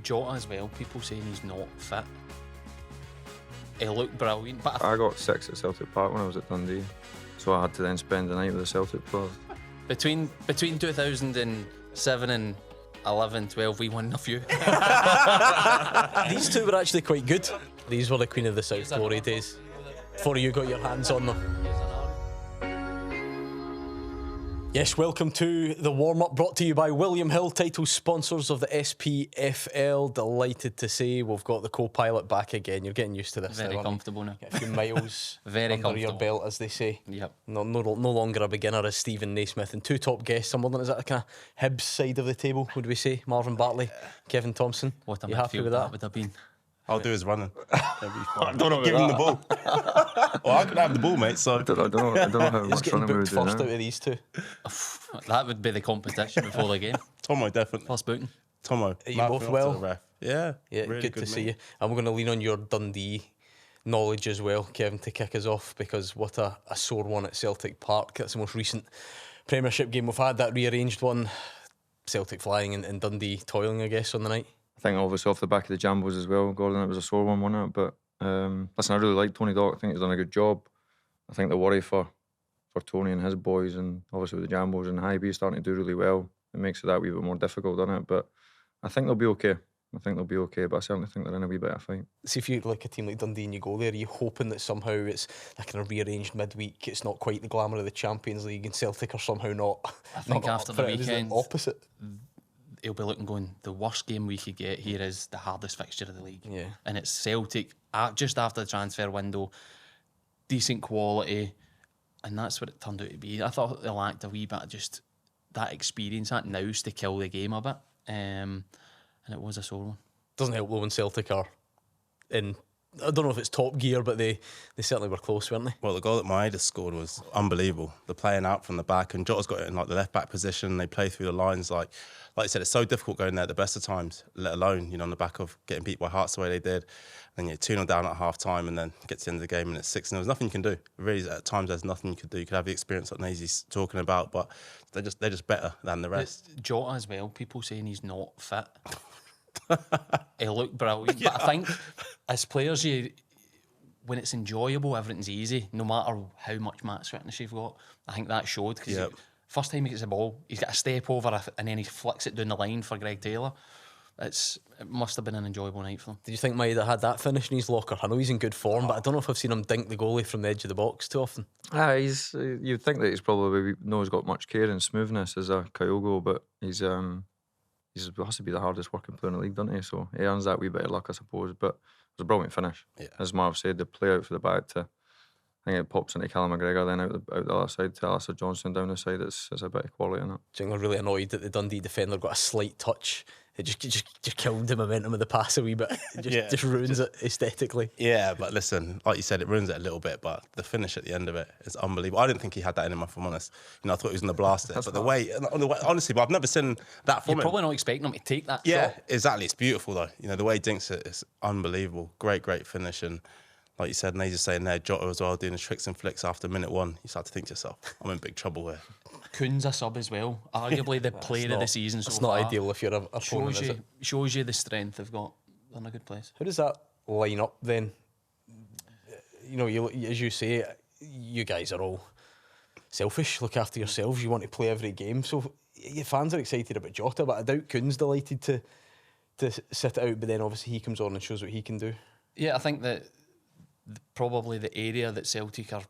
Jota as well, people saying he's not fit. He looked brilliant, but I got 6 at Celtic Park when I was at Dundee, so I had to then spend the night with the Celtic players. between 2007 and 11, 12, we won a few. These two were actually quite good. These were the Queen of the South glory days, before you got your hands on them. Yes, welcome to the warm-up, brought to you by William Hill, title sponsors of the SPFL. Delighted to say we've got the co-pilot back again. You're getting used to this. Very comfortable now. Get a few miles Very under your comfortable belt, as they say. Yep. No longer a beginner as Stephen Naismith, and two top guests. Some more than, is that the kind of Hibs side of the table, would we say? Marvin, Bartley, Kevin Thomson. What a you happy midfield with that? would have been. I'll do his running. I don't know Give him the ball. Well, I could have the ball, mate. So I don't know how Who's much getting running we booked would do first now. out of these two? That would be the competition before the game. Tomo, definitely. First booking. Tomo. Are you mouthing both off well? to the ref. Yeah. Yeah, really good to see mate. you. And we're going to lean on your Dundee knowledge as well, Kevin, to kick us off, because what a sore one at Celtic Park. That's the most recent Premiership game we've had, that rearranged one. Celtic flying and Dundee toiling, I guess, on the night. I think obviously off the back of the Jambos as well, Gordon, it was a sore one, wasn't it? But listen, I really like Tony Dock. I think he's done a good job. I think the worry for Tony and his boys, and obviously with the Jambos and Hibs starting to do really well, it makes it that wee bit more difficult, doesn't it? But I think they'll be okay. But I certainly think they're in a wee bit of a fight. See, if you like a team like Dundee and you go there, are you hoping that somehow it's like kind of rearranged midweek, it's not quite the glamour of the Champions League, and Celtic are somehow not? I think not after up the for it? Is it weekend, opposite. He'll be looking going, the worst game we could get here is the hardest fixture of the league. Yeah. And it's Celtic just after the transfer window, decent quality, and that's what it turned out to be. I thought they lacked a wee bit of just that experience, that nous to kill the game a bit. And it was a sore one. Doesn't help though when Celtic are in, I don't know if it's top gear, but they certainly were close, weren't they? Well, the goal that Idah scored was unbelievable. The playing out from the back, and Jota's got it in like the left back position. They play through the lines. Like I said, it's so difficult going there at the best of times, let alone, on the back of getting beat by Hearts the way they did. And you're 2-0 down at half time, and then get to the end of the game and it's 6-0. There's nothing you can do. Really, at times there's nothing you could do. You could have the experience that Nazy's talking about, but they're just better than the rest. Jota as well, people saying he's not fit. He looked brilliant. Yeah. But I think as players, when it's enjoyable, everything's easy, no matter how much match fitness you've got. I think that showed, because first time he gets the ball, he's got a step over and then he flicks it down the line for Greg Taylor. It must have been an enjoyable night for him. Did you think Idah had that finish in his locker? I know he's in good form, but I don't know if I've seen him dink the goalie from the edge of the box too often. You'd think that he's probably he's got much care and smoothness as a KYOGO, but he's has to be the hardest working player in the league, doesn't he? So he earns that wee bit of luck, I suppose. But it was a brilliant finish. Yeah. As Marv said, the play out for the back to, I think it pops into Callum McGregor, then out the other side to Alistair Johnstone down the side. It's a bit of quality in it. Do you think they're really annoyed that the Dundee defender got a slight touch? It just killed the momentum of the pass a wee bit. It just ruins it aesthetically. Yeah, but listen, like you said, it ruins it a little bit, but the finish at the end of it is unbelievable. I didn't think he had that in him, if I'm honest. I thought he was going to blast it. But the way, honestly, but I've never seen that from You're him. probably not expecting him to take that Yeah, shot. exactly. It's beautiful, though. The way he dinks it is unbelievable. Great finish. And like you said, Nazy's saying there, Jota as well, doing his tricks and flicks after minute one. You start to think to yourself, I'm in big trouble here. Kuhn's a sub as well. Arguably the player of the season so It's far. not ideal if you're a opponent, is it? Shows you the strength they've got. They're in a good place. How does that line up then? As you say, you guys are all selfish, look after yourselves, you want to play every game. So your fans are excited about Jota, but I doubt Kuhn's delighted to sit it out, but then obviously he comes on and shows what he can do. Yeah, I think that probably the area that Celtic are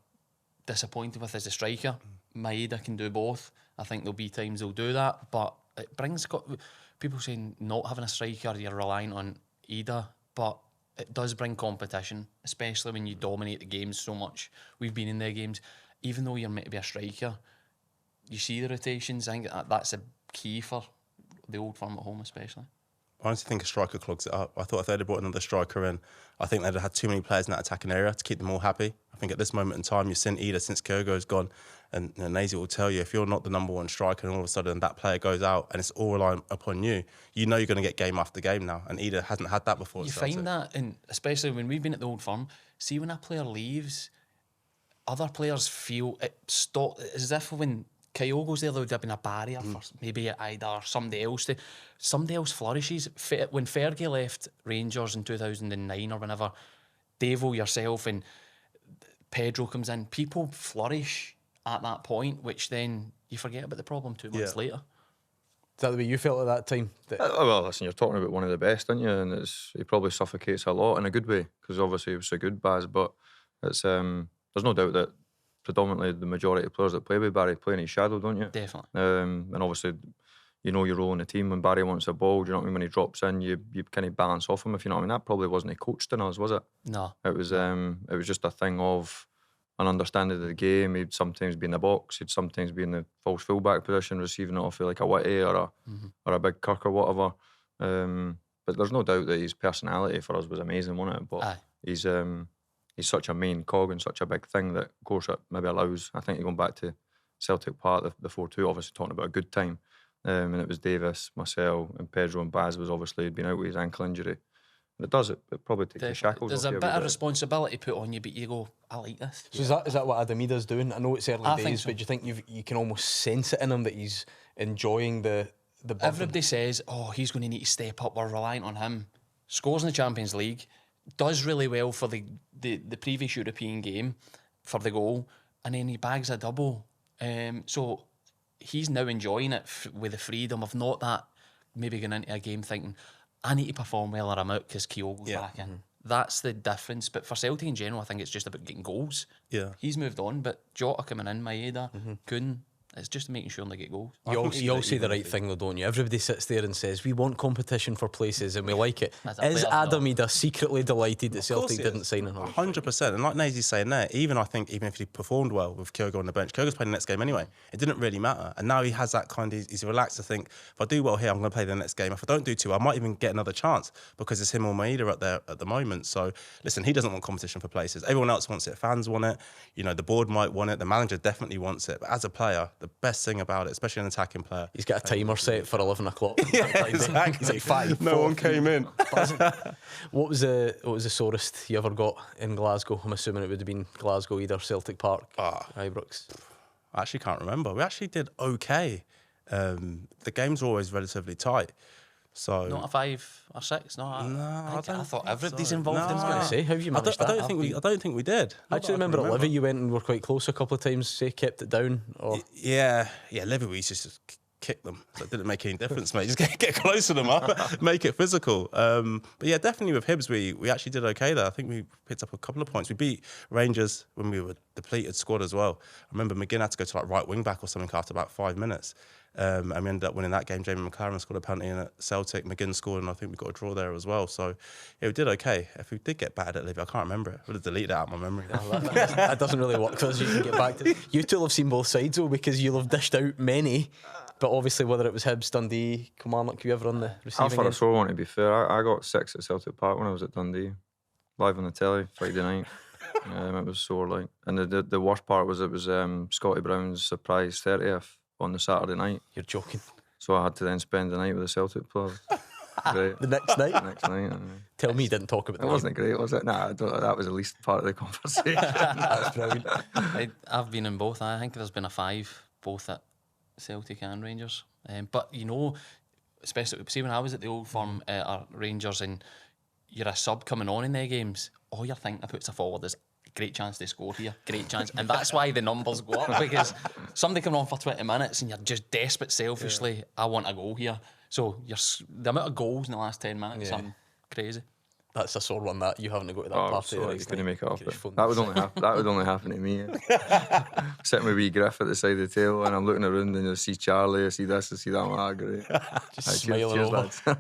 disappointed with is the striker. Idah can do both. I think there'll be times they'll do that, but it brings people saying not having a striker, you're relying on Idah, but it does bring competition, especially when you dominate the games so much. We've been in their games, even though you're meant to be a striker, you see the rotations. I think that's a key for the Old Firm at home, especially. I honestly think a striker clogs it up. I thought if they'd have brought another striker in, I think they'd have had too many players in that attacking area to keep them all happy. I think at this moment in time, you've seen Idah since KYOGO'S gone, and Nazy will tell you, if you're not the number one striker and all of a sudden that player goes out and it's all relying upon you, you know you're going to get game after game now. And Idah hasn't had that before. You find that, and especially when we've been at the Old Firm, see when a player leaves, other players feel it stop. It's as if when KYOGO'S there would have been a barrier for maybe Idah or somebody else flourishes. When Fergie left Rangers in 2009 or whenever, Devo, yourself and Pedro comes in, people flourish at that point, which then you forget about the problem 2 months later. Is that the way you felt at that time? Well, listen, you're talking about one of the best, aren't you? And he probably suffocates a lot in a good way, because obviously he was so good, Baz. But it's there's no doubt that predominantly the majority of players that play with Barry play in his shadow, don't you? Definitely. And obviously, you know your role in the team. When Barry wants a ball, do you know what I mean? When he drops in, you kind of balance off him, if you know what I mean. That probably wasn't coached in us, was it? No. It was just a thing of an understanding of the game. He'd sometimes be in the box, he'd sometimes be in the false fullback position, receiving it off of like a Whitty or a big Kirk or whatever. But there's no doubt that his personality for us was amazing, wasn't it? But he's such a main cog and such a big thing that, of course, it maybe allows, I think, going back to Celtic Park, the 4-2, obviously talking about a good time. And it was Davis, myself, and Pedro, and Baz was obviously had been out with his ankle injury. And it probably takes the shackles There's off a you bit of bit. responsibility put on you, but you go, I like this. So is that what Adam Idah's doing? I know it's early I days, think so. but do you think you can almost sense it in him that he's enjoying the burden? Everybody says, oh, he's going to need to step up, we're reliant on him. Scores in the Champions League, does really well for the previous European game for the goal, and then he bags a double. So he's now enjoying it with the freedom of not that maybe going into a game thinking, I need to perform well or I'm out because KYOGO'S back in. That's the difference. But for Celtic in general, I think it's just about getting goals. Yeah. He's moved on, but Jota coming in, Maeda, Kuhn, it's just making sure they get goals. You all say the right thing though, don't you? Everybody sits there and says, we want competition for places and we like it. Is Adam Idah secretly delighted that Celtic didn't sign him? 100%. And like Nazy's saying there, even if he performed well with KYOGO on the bench, KYOGO's playing the next game anyway. It didn't really matter. And now he has that he's relaxed to think, if I do well here, I'm going to play the next game. If I don't do too well, I might even get another chance because it's him or Maeda up there at the moment. So listen, he doesn't want competition for places. Everyone else wants it. Fans want it. You know, the board might want it. The manager definitely wants it. But as a player, the best thing about it, especially an attacking player, he's got a timer set for 11 o'clock. Yeah, exactly. He's like 5. No one came in. What was the sorest you ever got in Glasgow? I'm assuming it would have been Glasgow, either Celtic Park, Ibrox. I actually can't remember. We actually did okay. The games were always relatively tight. So Not a 5 or 6, no. I thought everybody's involved in I was going to that. say, how have you managed that? I don't think we did. I actually remember at Livy you went and were quite close a couple of times, say kept it down. Or Yeah, Livy we used to just kick them. So it didn't make any difference, mate. Just get close to them, make it physical. But yeah, definitely with Hibs we actually did okay there. I think we picked up a couple of points. We beat Rangers when we were depleted squad as well. I remember McGinn had to go to like right wing back or something after about 5 minutes. And we ended up winning that game. Jamie McLaren scored a penalty in at Celtic. McGinn scored, and I think we got a draw there as well. So yeah, we did okay. If we did get battered at Livy, I can't remember it. I would have deleted it out of my memory. that doesn't really work because you can get back to. You two will have seen both sides though, because you'll have dished out many. But obviously, whether it was Hibs, Dundee, Kilmarnock, you ever on the receiving I've had a end? sore one, to be fair. I got 6 at Celtic Park when I was at Dundee, live on the telly, Friday night. It was sore, like. And the worst part was it was Scotty Brown's surprise 30th on the Saturday night. You're joking. So I had to then spend the night with the Celtic players. Great. The next night? The next night. Tell me you didn't talk about It that. wasn't great, was it? Nah, that was the least part of the conversation. That's brilliant. I've been in both. I think there's been a 5, both at Celtic and Rangers. But you know, especially see when I was at the Old Firm at Rangers and you're a sub coming on in their games, all you're thinking puts a forward is great chance to score here, great chance. And that's why the numbers go up, because somebody coming on for 20 minutes and you're just desperate selfishly, I want a goal here. So the amount of goals in the last 10 minutes, I'm crazy. That's a sore one, that you having to go to that Oh, party. sorry, next couldn't night. make it up. You just phoned That us. would only happen to me. Sitting with wee Griff at the side of the table, and I'm looking around, and I see Charlie, I see this, I see that. I'm like, great. Just smiling over. lads. Do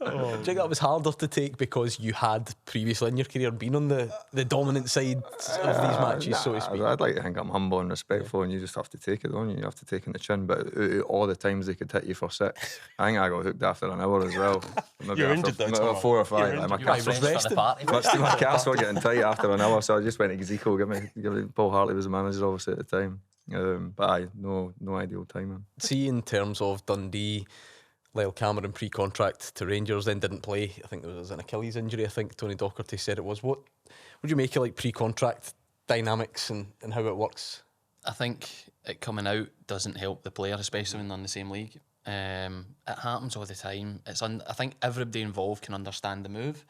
you think that was harder to take because you had previously in your career been on the dominant side of these matches, so to speak? I'd like to think I'm humble and respectful, and you just have to take it, don't you? You have to take it in the chin. But all the times they could hit you for 6, I think I got hooked after an hour as well. Maybe You're after, injured though, maybe Tom. 4 or 5. You're Like, my You were calves were- rest for the party. my calves were getting tight after an hour, so I just went to Zico. Give me. Paul Hartley was the manager, obviously, at the time. But no ideal timing. See, in terms of Dundee, Lyall Cameron pre-contract to Rangers, then didn't play. I think there was an Achilles injury. I think Tony Docherty said it was. What would you make of like pre-contract dynamics and how it works? I think it coming out doesn't help the player, especially when they're in the same league. It happens all the time. I think everybody involved can understand the move.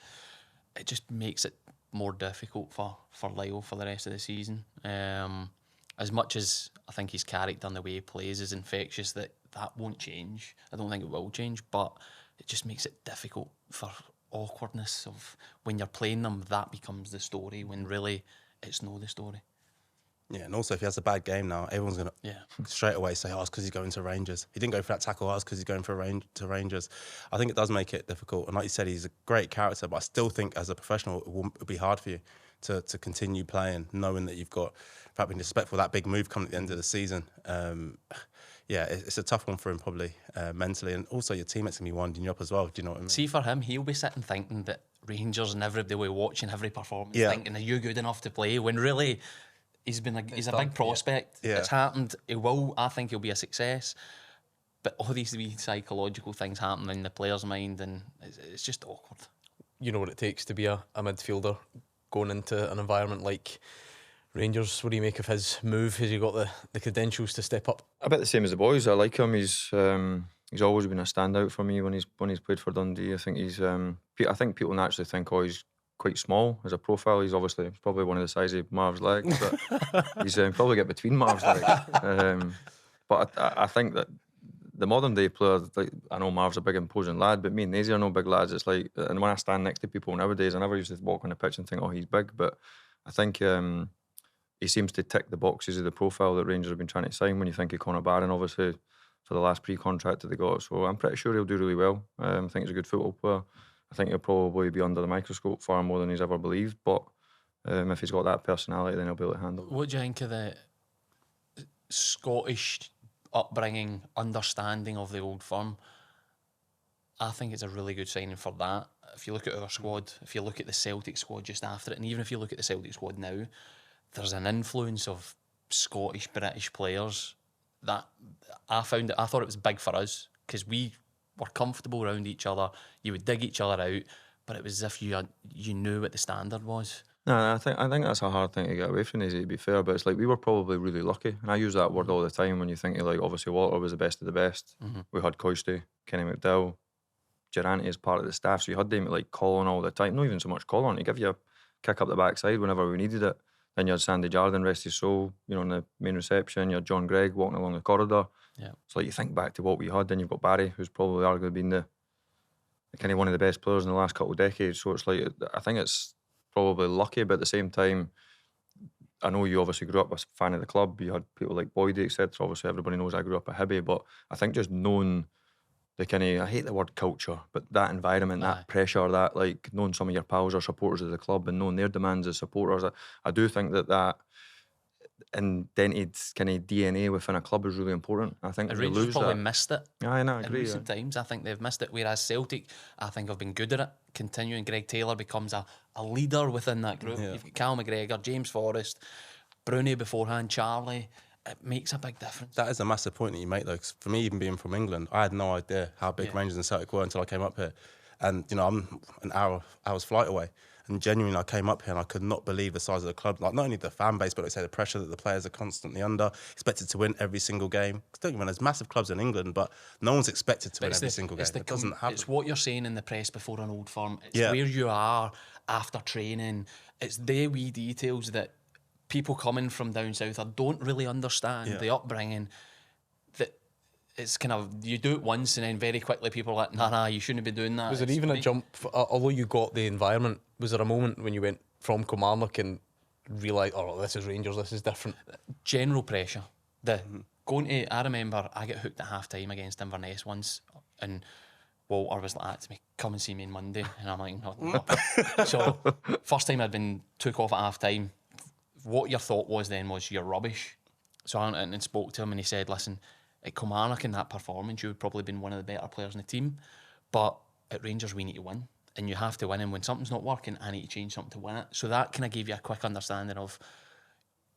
It just makes it more difficult for Lyall for the rest of the season. As much as I think his character and the way he plays is infectious, that won't change. I don't think it will change, but it just makes it difficult for awkwardness of when you're playing them. That becomes the story when really it's not the story. Yeah, and also if he has a bad game now, everyone's going to straight away say, oh, it's because he's going to Rangers. He didn't go for that tackle, it's because he's going to Rangers. I think it does make it difficult. And like you said, he's a great character, but I still think as a professional, it will be hard for you to continue playing, knowing that you've got, without being disrespectful, that big move coming at the end of the season. It's a tough one for him probably mentally. And also your teammates can be winding you up as well. Do you know what I mean? See, for him, he'll be sitting thinking that Rangers and everybody will be watching every performance thinking, are you good enough to play? When really... He's a big prospect. Yeah. It's happened. I think he'll be a success. But all these wee psychological things happen in the player's mind, and it's just awkward. You know what it takes to be a midfielder going into an environment like Rangers. What do you make of his move? Has he got the credentials to step up? A bit the same as the boys. I like him. He's always been a standout for me when he's played for Dundee. I think I think people naturally think, he's quite small as a profile. He's probably one of the size of Marv's legs, but he's probably get between Marv's legs. But I think that the modern day player, like, I know Marv's a big imposing lad, but me and Naisy are no big lads. It's like, and when I stand next to people nowadays, I never used to walk on the pitch and think, he's big, but I think he seems to tick the boxes of the profile that Rangers have been trying to sign. When you think of Conor Barron, obviously, for the last pre-contract that they got, so I'm pretty sure he'll do really well. I think he's a good football player. I think he'll probably be under the microscope far more than he's ever believed, but if he's got that personality, then he'll be able to handle it. What do you think of the Scottish upbringing, understanding of the old firm? I think it's a really good signing for that. If you look at our squad, if you look at the Celtic squad just after it, and even if you look at the Celtic squad now, there's an influence of Scottish, British players that I thought it was big for us, because we were comfortable around each other. You would dig each other out, but it was as if you knew what the standard was. No, I think that's a hard thing to get away from, to be fair. But it's like we were probably really lucky, and I use that word all the time when you think of, like, obviously Walter was the best of the best. Mm-hmm. We had Coisty, Kenny McDowell, Durante as part of the staff, so you had them like calling all the time. Not even so much calling, to give you a kick up the backside whenever we needed it. Then you had Sandy Jardine, rest his soul, in the main reception. You had John Gregg walking along the corridor. Yeah. So like, you think back to what we had, then you've got Barry, who's probably arguably been the kind of one of the best players in the last couple of decades. So it's like, I think it's probably lucky, but at the same time, I know you obviously grew up a fan of the club. You had people like Boydie, etc. Obviously, everybody knows I grew up at Hibby, but I think just knowing the kind of, I hate the word culture, but that environment, that pressure, that like knowing some of your pals are supporters of the club and knowing their demands as supporters, I do think that indented kind of DNA within a club is really important. I think Rangers probably missed it. I know, I agree. In recent times, I think they've missed it. Whereas Celtic, I think, have been good at it. Continuing, Greg Taylor becomes a leader within that group. Yeah. You've got Cal McGregor, James Forrest, Bruni beforehand, Charlie. It makes a big difference. That is a massive point that you make, though. 'Cause for me, even being from England, I had no idea how big Rangers and Celtic were until I came up here. And I'm an hour's flight away. And genuinely, I came up here and I could not believe the size of the club. Like, not only the fan base, but I say the pressure that the players are constantly under, expected to win every single game. Because don't get me wrong, there's massive clubs in England, but no one's expected to win every single game. It doesn't happen. It's what you're saying in the press before an Old Firm. It's where you are after training. It's the wee details that people coming from down south don't really understand, the upbringing. That it's kind of, you do it once and then very quickly people are like, nah, you shouldn't be doing that. Was there even a jump, although you got the environment, was there a moment when you went from Kilmarnock and realised, this is Rangers, this is different? General pressure. I remember I got hooked at half time against Inverness once, and Walter was like that to me, come and see me on Monday. And I'm like, no. So, first time I'd been took off at half time. What your thought was then was, you're rubbish. So I went and spoke to him, and he said, listen, at Kilmarnock in that performance, you would probably been one of the better players in the team, but at Rangers we need to win, and you have to win, and when something's not working, I need to change something to win it. So that kind of gave you a quick understanding of,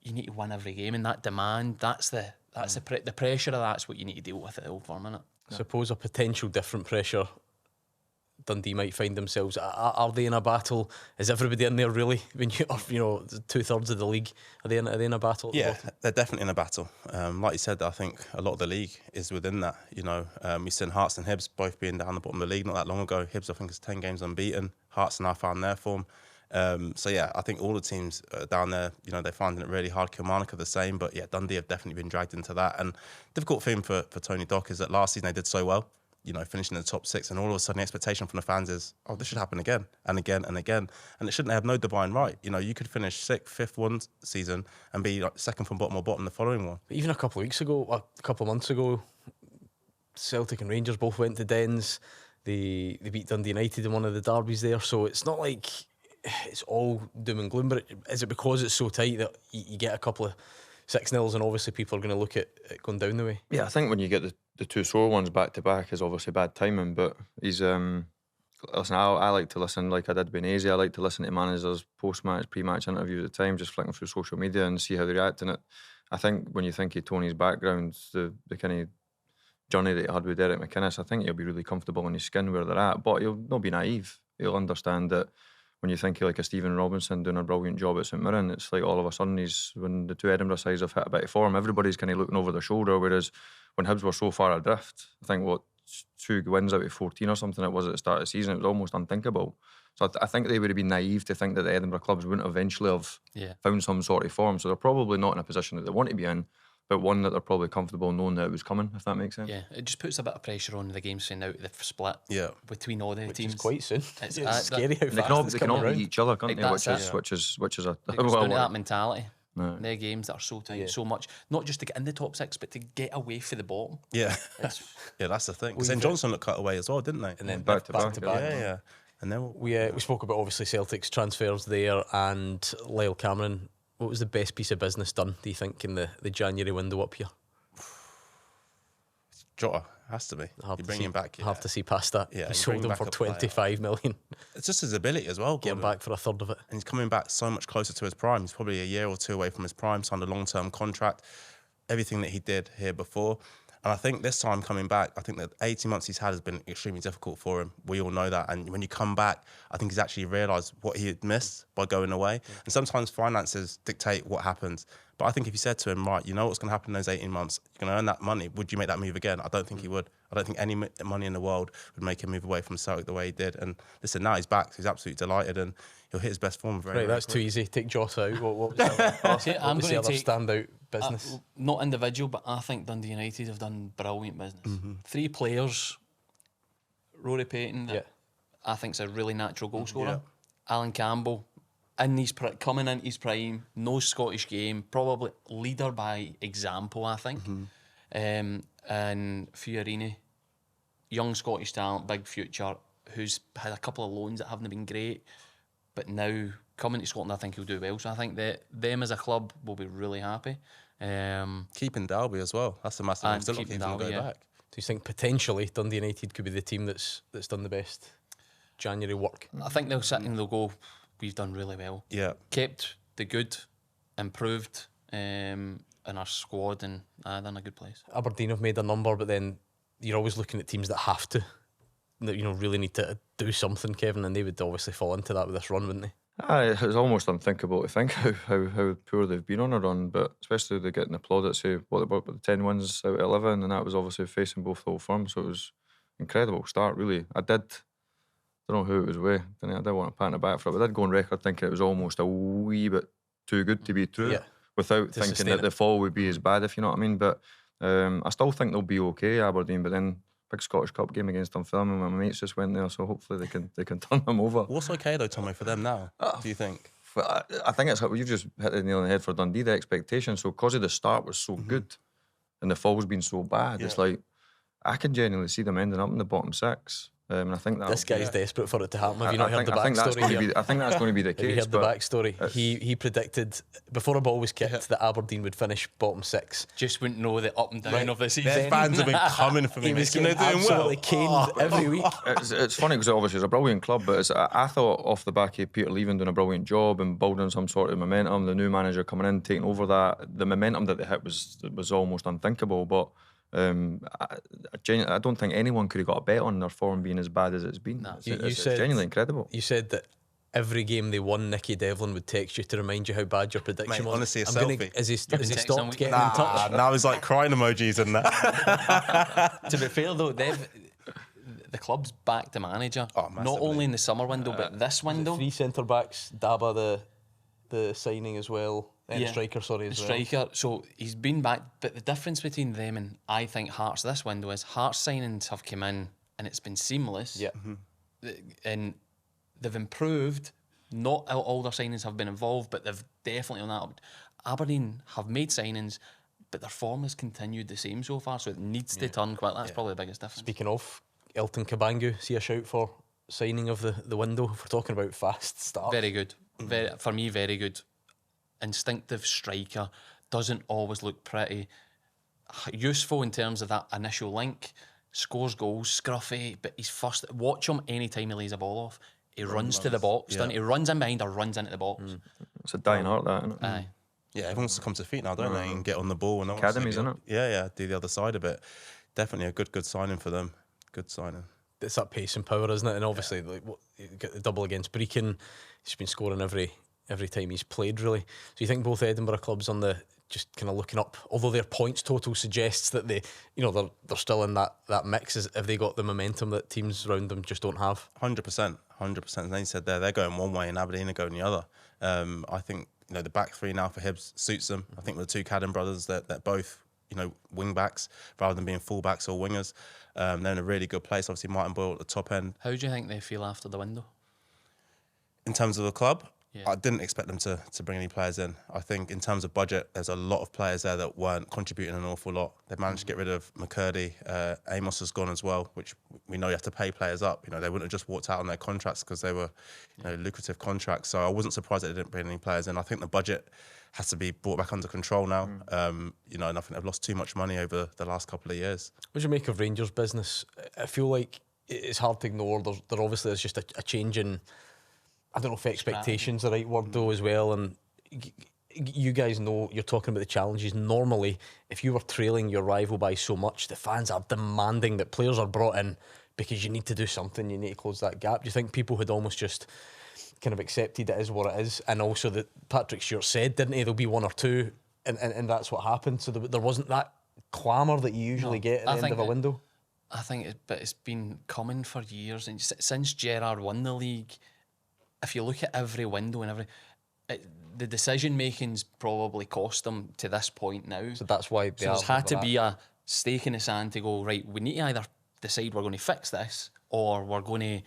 you need to win every game, and that demand, the pressure of that's what you need to deal with at the Old Firm, innit? I suppose a potential different pressure Dundee might find themselves. Are they in a battle? Is everybody in there really? When you 2/3 of the league, are they in a battle? Yeah, they're definitely in a battle. Like you said, I think a lot of the league is within that. We've seen Hearts and Hibs both being down the bottom of the league not that long ago. Hibs, I think, is 10 games unbeaten. Hearts now found their form. I think all the teams down there, they're finding it really hard. Kilmarnock are the same, but yeah, Dundee have definitely been dragged into that. And difficult thing for Tony Dock is that last season they did so well, finishing in the top 6, and all of a sudden the expectation from the fans is, oh, this should happen again and again and again. And it shouldn't have no divine right. You could finish 6th, 5th one season and be like second from bottom or bottom the following one. But even a couple of months ago, Celtic and Rangers both went to Dens. They beat Dundee United in one of the derbies there. So it's not like it's all doom and gloom, but is it because it's so tight that you get a couple of 6-0s and obviously people are going to look at it going down the way? Yeah, I think when you get the two sore ones back to back is obviously bad timing, but he's listen, I like to listen, like I did with Naisy, I like to listen to managers post-match, pre-match interviews at times, just flicking through social media and see how they react. And I think when you think of Tony's background, the kind of journey that he had with Derek McInnes, I think he'll be really comfortable in his skin where they're at, but he'll not be naive. He'll understand that when you think of like a Stephen Robinson doing a brilliant job at St Mirren, it's like all of a sudden when the two Edinburgh sides have hit a bit of form, everybody's kind of looking over their shoulder, whereas when Hibs were so far adrift, I think 2 wins out of 14 or something it was at the start of the season, it was almost unthinkable. So I think they would have been naive to think that the Edinburgh clubs wouldn't eventually have found some sort of form. So they're probably not in a position that they want to be in, but one that they're probably comfortable knowing that it was coming, if that makes sense. Yeah, it just puts a bit of pressure on the games saying out the split between all the Which teams. Is quite soon. It's scary how fast they can all beat each other, can't they? Which is a it goes down to that mentality. No. Their games that are so tight, so much, not just to get in the top 6, but to get away for the bottom. Yeah, yeah, that's the thing. Because then Johnstone looked cut away as well, didn't they? And then back to back. Yeah. And then we spoke about obviously Celtic's transfers there and Lyall Cameron. What was the best piece of business done, do you think, in the January window up here? Jota has to be. You bring him back. Hard to see past that. Yeah, we sold him for 25 million. It's just his ability as well. Get him back for a third of it. And he's coming back so much closer to his prime. He's probably a year or 2 away from his prime, signed a long-term contract. Everything that he did here before. And I think this time coming back, I think that 18 months he's had has been extremely difficult for him. We all know that. And when you come back, I think he's actually realised what he had missed by going away. Yeah. And sometimes finances dictate what happens. But I think if you said to him, right, you know what's going to happen in those 18 months, you're going to earn that money, would you make that move again? I don't think he would. I don't think any money in the world would make him move away from Celtic the way he did. And listen, now he's back, so he's absolutely delighted and he'll hit his best form very, right, very that's quick. too easy. Take Jota out. What was the I'm going to take standout business? Not individual, but I think Dundee United have done brilliant business. 3 players, Rory Payton, I think is a really natural goal scorer. Alan Campbell, coming into his prime, knows Scottish game, probably leader by example, I think. And Fiorini, young Scottish talent, big future, who's had a couple of loans that haven't been great, but now coming to Scotland, I think he'll do well. So I think that them as a club will be really happy. Keeping Dalby as well. That's a massive one. Still not keeping Dalby back. Do you think potentially Dundee United could be the team that's done the best January work? I think they'll sit and they'll go, we've done really well. Yeah. Kept the good, improved in our squad, and they're in a good place. Aberdeen have made a number, but then you're always looking at teams that have to, that really need to do something, Kevin, and they would obviously fall into that with this run, wouldn't they? It's almost unthinkable to think how poor they've been on a run, but especially they're getting the plaudits of what about the 10 wins out of 11, and that was obviously facing both old firms, so it was an incredible start, really. I don't know who it was with, I didn't want to pat on the back for it, but I did go on record thinking it was almost a wee bit too good to be true, without thinking that the fall would be as bad, if you know what I mean. But I still think they'll be okay, Aberdeen, but then big Scottish Cup game against Dunfermline, my mates just went there, so hopefully they can turn them over. What's okay though, Tommy, for them now, do you think? I think you've just hit the nail on the head for Dundee, the expectation. So because of the start was so good and the fall's been so bad, it's like I can genuinely see them ending up in the bottom 6. And I think that this guy's desperate for it to happen. Have you not heard the backstory? I think that's going to be the case. Have you heard the backstory? He predicted before a ball was kicked that Aberdeen would finish bottom 6. Just wouldn't know the up and down of the season. Their fans have been coming for me. He was getting absolutely caned every week. It's funny because obviously it's a brilliant club, but I thought off the back of Peter leaving, doing a brilliant job and building some sort of momentum, the new manager coming in, taking over that, the momentum that they hit was almost unthinkable. But I don't think anyone could have got a bet on their form being as bad as it's been. Nah. It's genuinely incredible. You said that every game they won, Nicky Devlin would text you to remind you how bad your prediction was. Honestly, a I'm selfie. Has he text stopped him, getting in touch? Now it's like crying emojis and that. To be fair though, the club's backed the manager. Oh, not only in the summer window, but this window. 3 centre backs, Daba the signing as well. Yeah. Striker, sorry, The as well. striker, so he's been back. But the difference between them and I think Hearts this window is Hearts signings have come in and it's been seamless. Yeah. And they've improved. Not all their signings have been involved, but they've definitely on that. Aberdeen have made signings, but their form has continued the same so far, so it needs to turn quite. That's probably the biggest difference. Speaking of, Elton Kabangu, see a shout for signing of the window. If we're talking about fast start. Very good. For me, very good. Instinctive striker, doesn't always look pretty. Useful in terms of that initial link, scores goals, scruffy, but he's first. Watch him anytime he lays a ball off. He runs to the box, doesn't he? He runs in behind or runs into the box. It's a dying art, that, isn't it? Aye. Yeah, everyone wants to come to feet now, don't they? And get on the ball. And Academies, isn't it? Yeah, do the other side of it. Definitely a good signing for them. Good signing. It's that pace and power, isn't it? And obviously, like, you get the double against Brecon. He's been scoring every time he's played, really. So you think both Edinburgh clubs on the just kind of looking up, although their points total suggests that they're still in that mix. Have they got the momentum that teams around them just don't have? 100%. And they said they're going one way and Aberdeen are going the other. I think the back three now for Hibs suits them. I think with the two Cadden brothers, they're both wing backs rather than being full backs or wingers. They're in a really good place. Obviously, Martin Boyle at the top end. How do you think they feel after the window? In terms of the club, Yeah. I didn't expect them to bring any players in. I think in terms of budget, there's a lot of players there that weren't contributing an awful lot. They managed to get rid of McCurdy. Amos has gone as well, which we know you have to pay players up. They wouldn't have just walked out on their contracts because they were lucrative contracts. So I wasn't surprised that they didn't bring any players in. I think the budget has to be brought back under control now. And I think they've lost too much money over the last couple of years. What do you make of Rangers' business? I feel like it's hard to ignore. There obviously is just a change in, I don't know if expectations are the right word though as well. And you guys know, you're talking about the challenges. Normally, if you were trailing your rival by so much, the fans are demanding that players are brought in because you need to do something, you need to close that gap. Do you think people had almost just kind of accepted it is what it is? And also that Patrick Stewart said, didn't he, there'll be one or two, and that's what happened. So there wasn't that clamour that you usually get at the end of a window. I think it's been coming for years, and since Gerrard won the league, if you look at every window and the decision making's probably cost them to this point now. So that's why there's had to be a stake in the sand to go, right, we need to either decide we're going to fix this or we're going to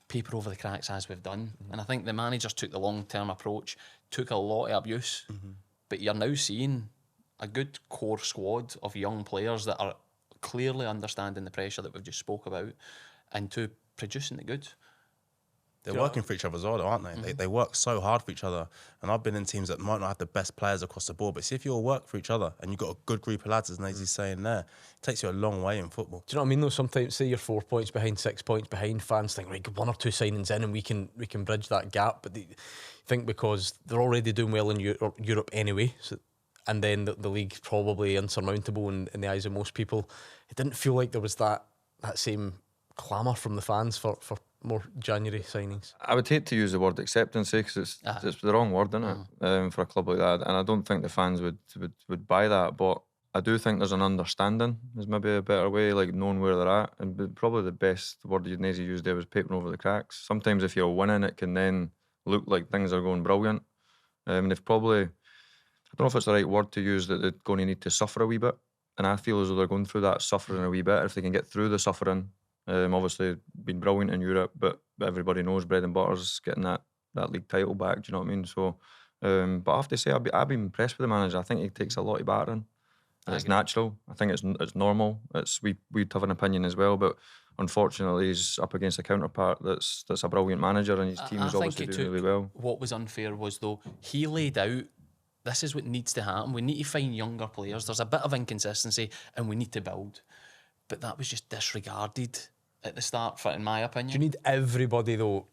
paper over the cracks as we've done. And I think the managers took the long-term approach, took a lot of abuse, but you're now seeing a good core squad of young players that are clearly understanding the pressure that we've just spoke about and to producing the good. They're working for each other as well, aren't they? They work so hard for each other. And I've been in teams that might not have the best players across the board, but see, if you all work for each other and you've got a good group of lads, as Nazy's saying there, it takes you a long way in football. Do you know what I mean though? Sometimes, say you're 4 points behind, 6 points behind, fans think, right, get one or two signings in and we can bridge that gap. But they think because they're already doing well in Europe anyway, and then the league's probably insurmountable in the eyes of most people, it didn't feel like there was that same clamour from the fans for more January signings. I would hate to use the word acceptance because it's the wrong word, isn't it, for a club like that. And I don't think the fans would buy that. But I do think there's an understanding. There's maybe a better way, like knowing where they're at. And probably the best word Nazy used there was papering over the cracks. Sometimes if you're winning, it can then look like things are going brilliant. And they've probably, I don't know if it's the right word to use, that they're going to need to suffer a wee bit. And I feel as though they're going through that suffering a wee bit. If they can get through the suffering, obviously been brilliant in Europe, but everybody knows bread and butter's getting that league title back. Do you know what I mean? So, but I have to say, I've been impressed with the manager. I think he takes a lot of battering. It's natural. I think it's normal. We'd have an opinion as well, but unfortunately, he's up against a counterpart that's a brilliant manager, and his team is obviously doing really well. What was unfair was though he laid out, this is what needs to happen. We need to find younger players. There's a bit of inconsistency, and we need to build. But that was just disregarded at the start, in my opinion. Do you need everybody though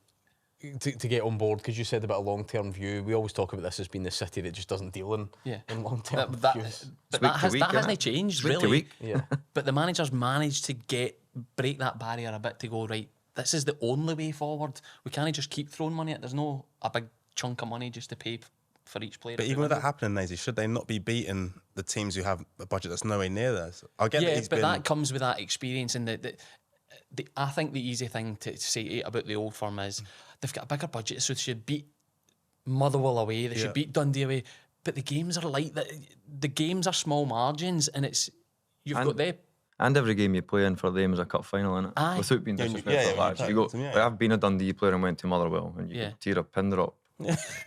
to get on board, because you said about a long-term view. We always talk about this as being the city that just doesn't deal in long-term views. But that hasn't changed, really. Week. Yeah. But the managers managed to break that barrier a bit to go, right, this is the only way forward. We can't just keep throwing money at. There's no a big chunk of money just to pay for each player. But even with that happening, Naisy, should they not be beating the teams who have a budget that's nowhere near theirs? I get that that comes with that experience, and I think the easy thing to say about the Old Firm is they've got a bigger budget, so they should beat Motherwell away, they should beat Dundee away. But the games are like that. The games are small margins, and you've got them. And every game you play in for them is a cup final, innit? Aye. Without being disrespectful, lads. I've been a Dundee player and went to Motherwell, and you could tear a pin drop.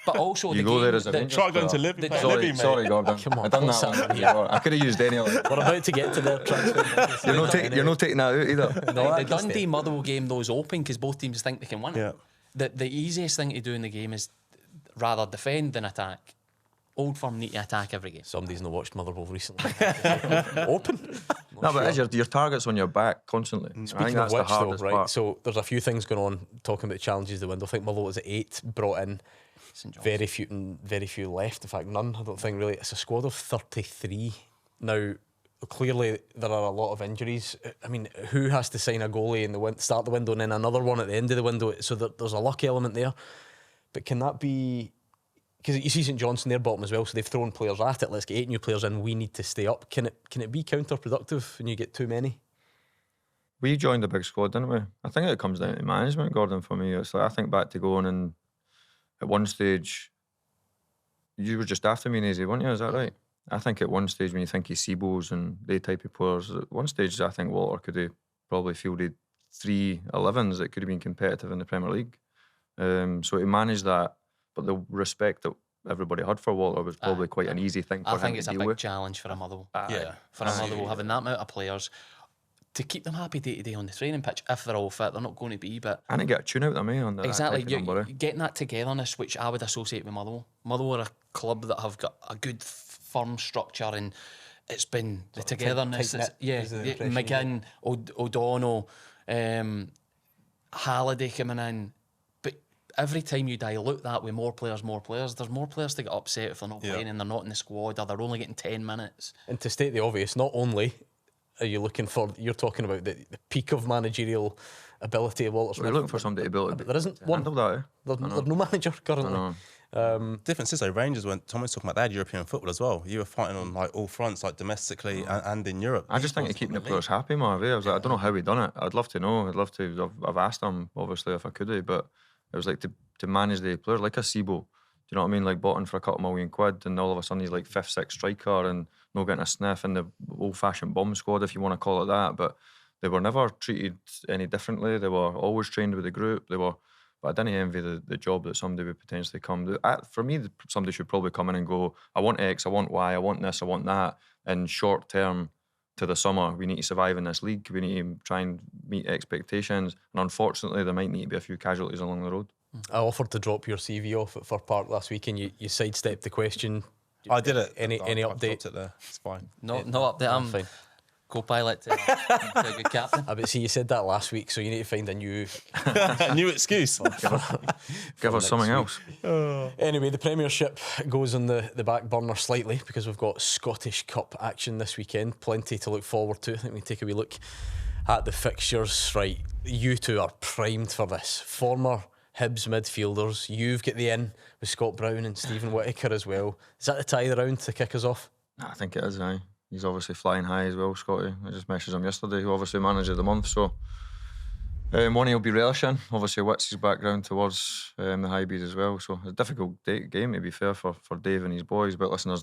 But also you go there as a try going to Liverpool. Sorry, Gordon. Come on, I done that one. I could have used any of it. We're about to get to their transfer. You're not taking that out either. No, the Dundee Motherwell game, though, is open because both teams think they can win it. Yeah. The easiest thing to do in the game is rather defend than attack. Old Firm need to attack every game. Somebody's not watched Motherwell recently. Open. No, but it is your target's on your back constantly. Speaking of which, though, right, part. So there's a few things going on, talking about challenges of the window. I think Motherwell was at 8, brought in very few left. In fact, none. I don't think really. It's a squad of 33. Now, clearly there are a lot of injuries. I mean, who has to sign a goalie in the start the window and then another one at the end of the window? So there's a luck element there. But can that be... Because you see St Johnstone, they're bottom as well, so they've thrown players at it. Let's get 8 new players in. We need to stay up. Can it be counterproductive when you get too many? We joined a big squad, didn't we? I think it comes down to management, Gordon, for me. It's like, I think back to going and at one stage, you were just after me, Naisy, weren't you? Is that right? I think at one stage, when you think of Seabos and they type of players, at one stage, I think Walter could have probably fielded 3 11s that could have been competitive in the Premier League. So to manage that, but the respect that everybody had for Walter was probably quite an easy thing for him to deal with. I think it's a big challenge for a Motherwell. For a Motherwell, having that amount of players, to keep them happy day to day on the training pitch, if they're all fit, they're not going to be, but... And to get a tune out of them, on that exactly, type of number, getting that togetherness, which I would associate with Motherwell. Motherwell are a club that have got a good firm structure, and it's been the togetherness. McGinn, O'Donnell, Halliday coming in. Every time you dilute that with more players, there's more players to get upset if they're not playing and they're not in the squad, or they're only getting 10 minutes. And to state the obvious, not only are you looking for, you're talking about the peak of managerial ability of Walter Smith. We're looking for somebody to build it. But there isn't one. There's no manager currently. Difference is though, Rangers, when Tom was talking about, they had European football as well. You were fighting on like all fronts, like domestically and in Europe. I just think to keep the players happy, Marvin. I was like, I don't know how we done it. I'd love to know. I've asked them, obviously, if I could, but it was like to manage the players like a Sebo. Do you know what I mean? Like bought in for a couple £1 million, and all of a sudden he's like 5th, 6th striker and not getting a sniff in the old-fashioned bomb squad, if you want to call it that. But they were never treated any differently. They were always trained with the group. But I didn't envy the job that somebody would potentially come. For me, somebody should probably come in and go, I want X, I want Y, I want this, I want that. In short term, to the summer, we need to survive in this league. We need to try and meet expectations. And unfortunately, there might need to be a few casualties along the road. I offered to drop your CV off at Fir Park last week, and you sidestepped the question. I did it. Any update? I dropped it there. It's fine. No update. I'm fine. Co-pilot to a good captain. But see, you said that last week, so you need to find a new excuse. Give us something else. Anyway, the Premiership goes on the back burner slightly because we've got Scottish Cup action this weekend. Plenty to look forward to. I think we take a wee look at the fixtures. Right, you two are primed for this. Former Hibs midfielders. You've got the in with Scott Brown and Stephen Whittaker as well. Is that the tie of the round to kick us off? I think it is, aye. He's obviously flying high as well, Scotty. I just messaged him yesterday, who obviously manager of the month, so one he'll be relishing. Obviously Wits' background towards the high bees as well, so it's a difficult game, to be fair, for Dave and his boys, but listen,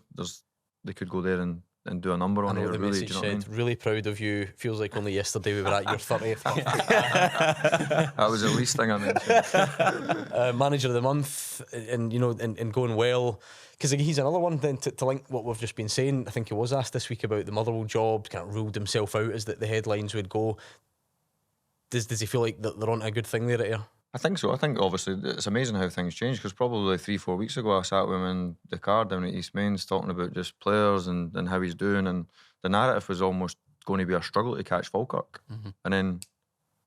they could go there and do a number on it, really. Do you know what I mean? Really proud of you. Feels like only yesterday we were at your 30th. That was the least thing I mentioned. Manager of the month, and going well. Because he's another one then to link what we've just been saying. I think he was asked this week about the Motherwell job, kind of ruled himself out as the headlines would go. Does he feel like that they're on a good thing there at Ayr? I think so. I think obviously it's amazing how things change, because probably 3-4 weeks ago I sat with him in the car down at East Mains talking about just players and how he's doing, and the narrative was almost going to be a struggle to catch Falkirk. And then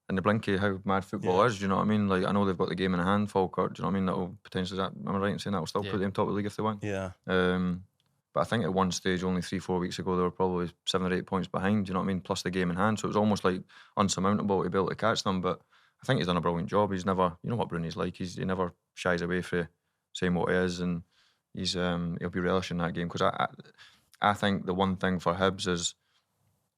in the blink of how mad football is. Do you know what I mean? Like, I know they've got the game in hand, Falkirk. Do you know what I mean? That'll potentially, am I right in saying that will still put them top of the league if they win? Yeah. But I think at one stage, only 3-4 weeks ago, they were probably 7 or 8 points behind. Do you know what I mean? Plus the game in hand, so it was almost like unsurmountable to be able to catch them. But I think he's done a brilliant job. He's never, you know what Bruni's like. He never shies away from saying what he is, and he'll be relishing that game, because I think the one thing for Hibs is,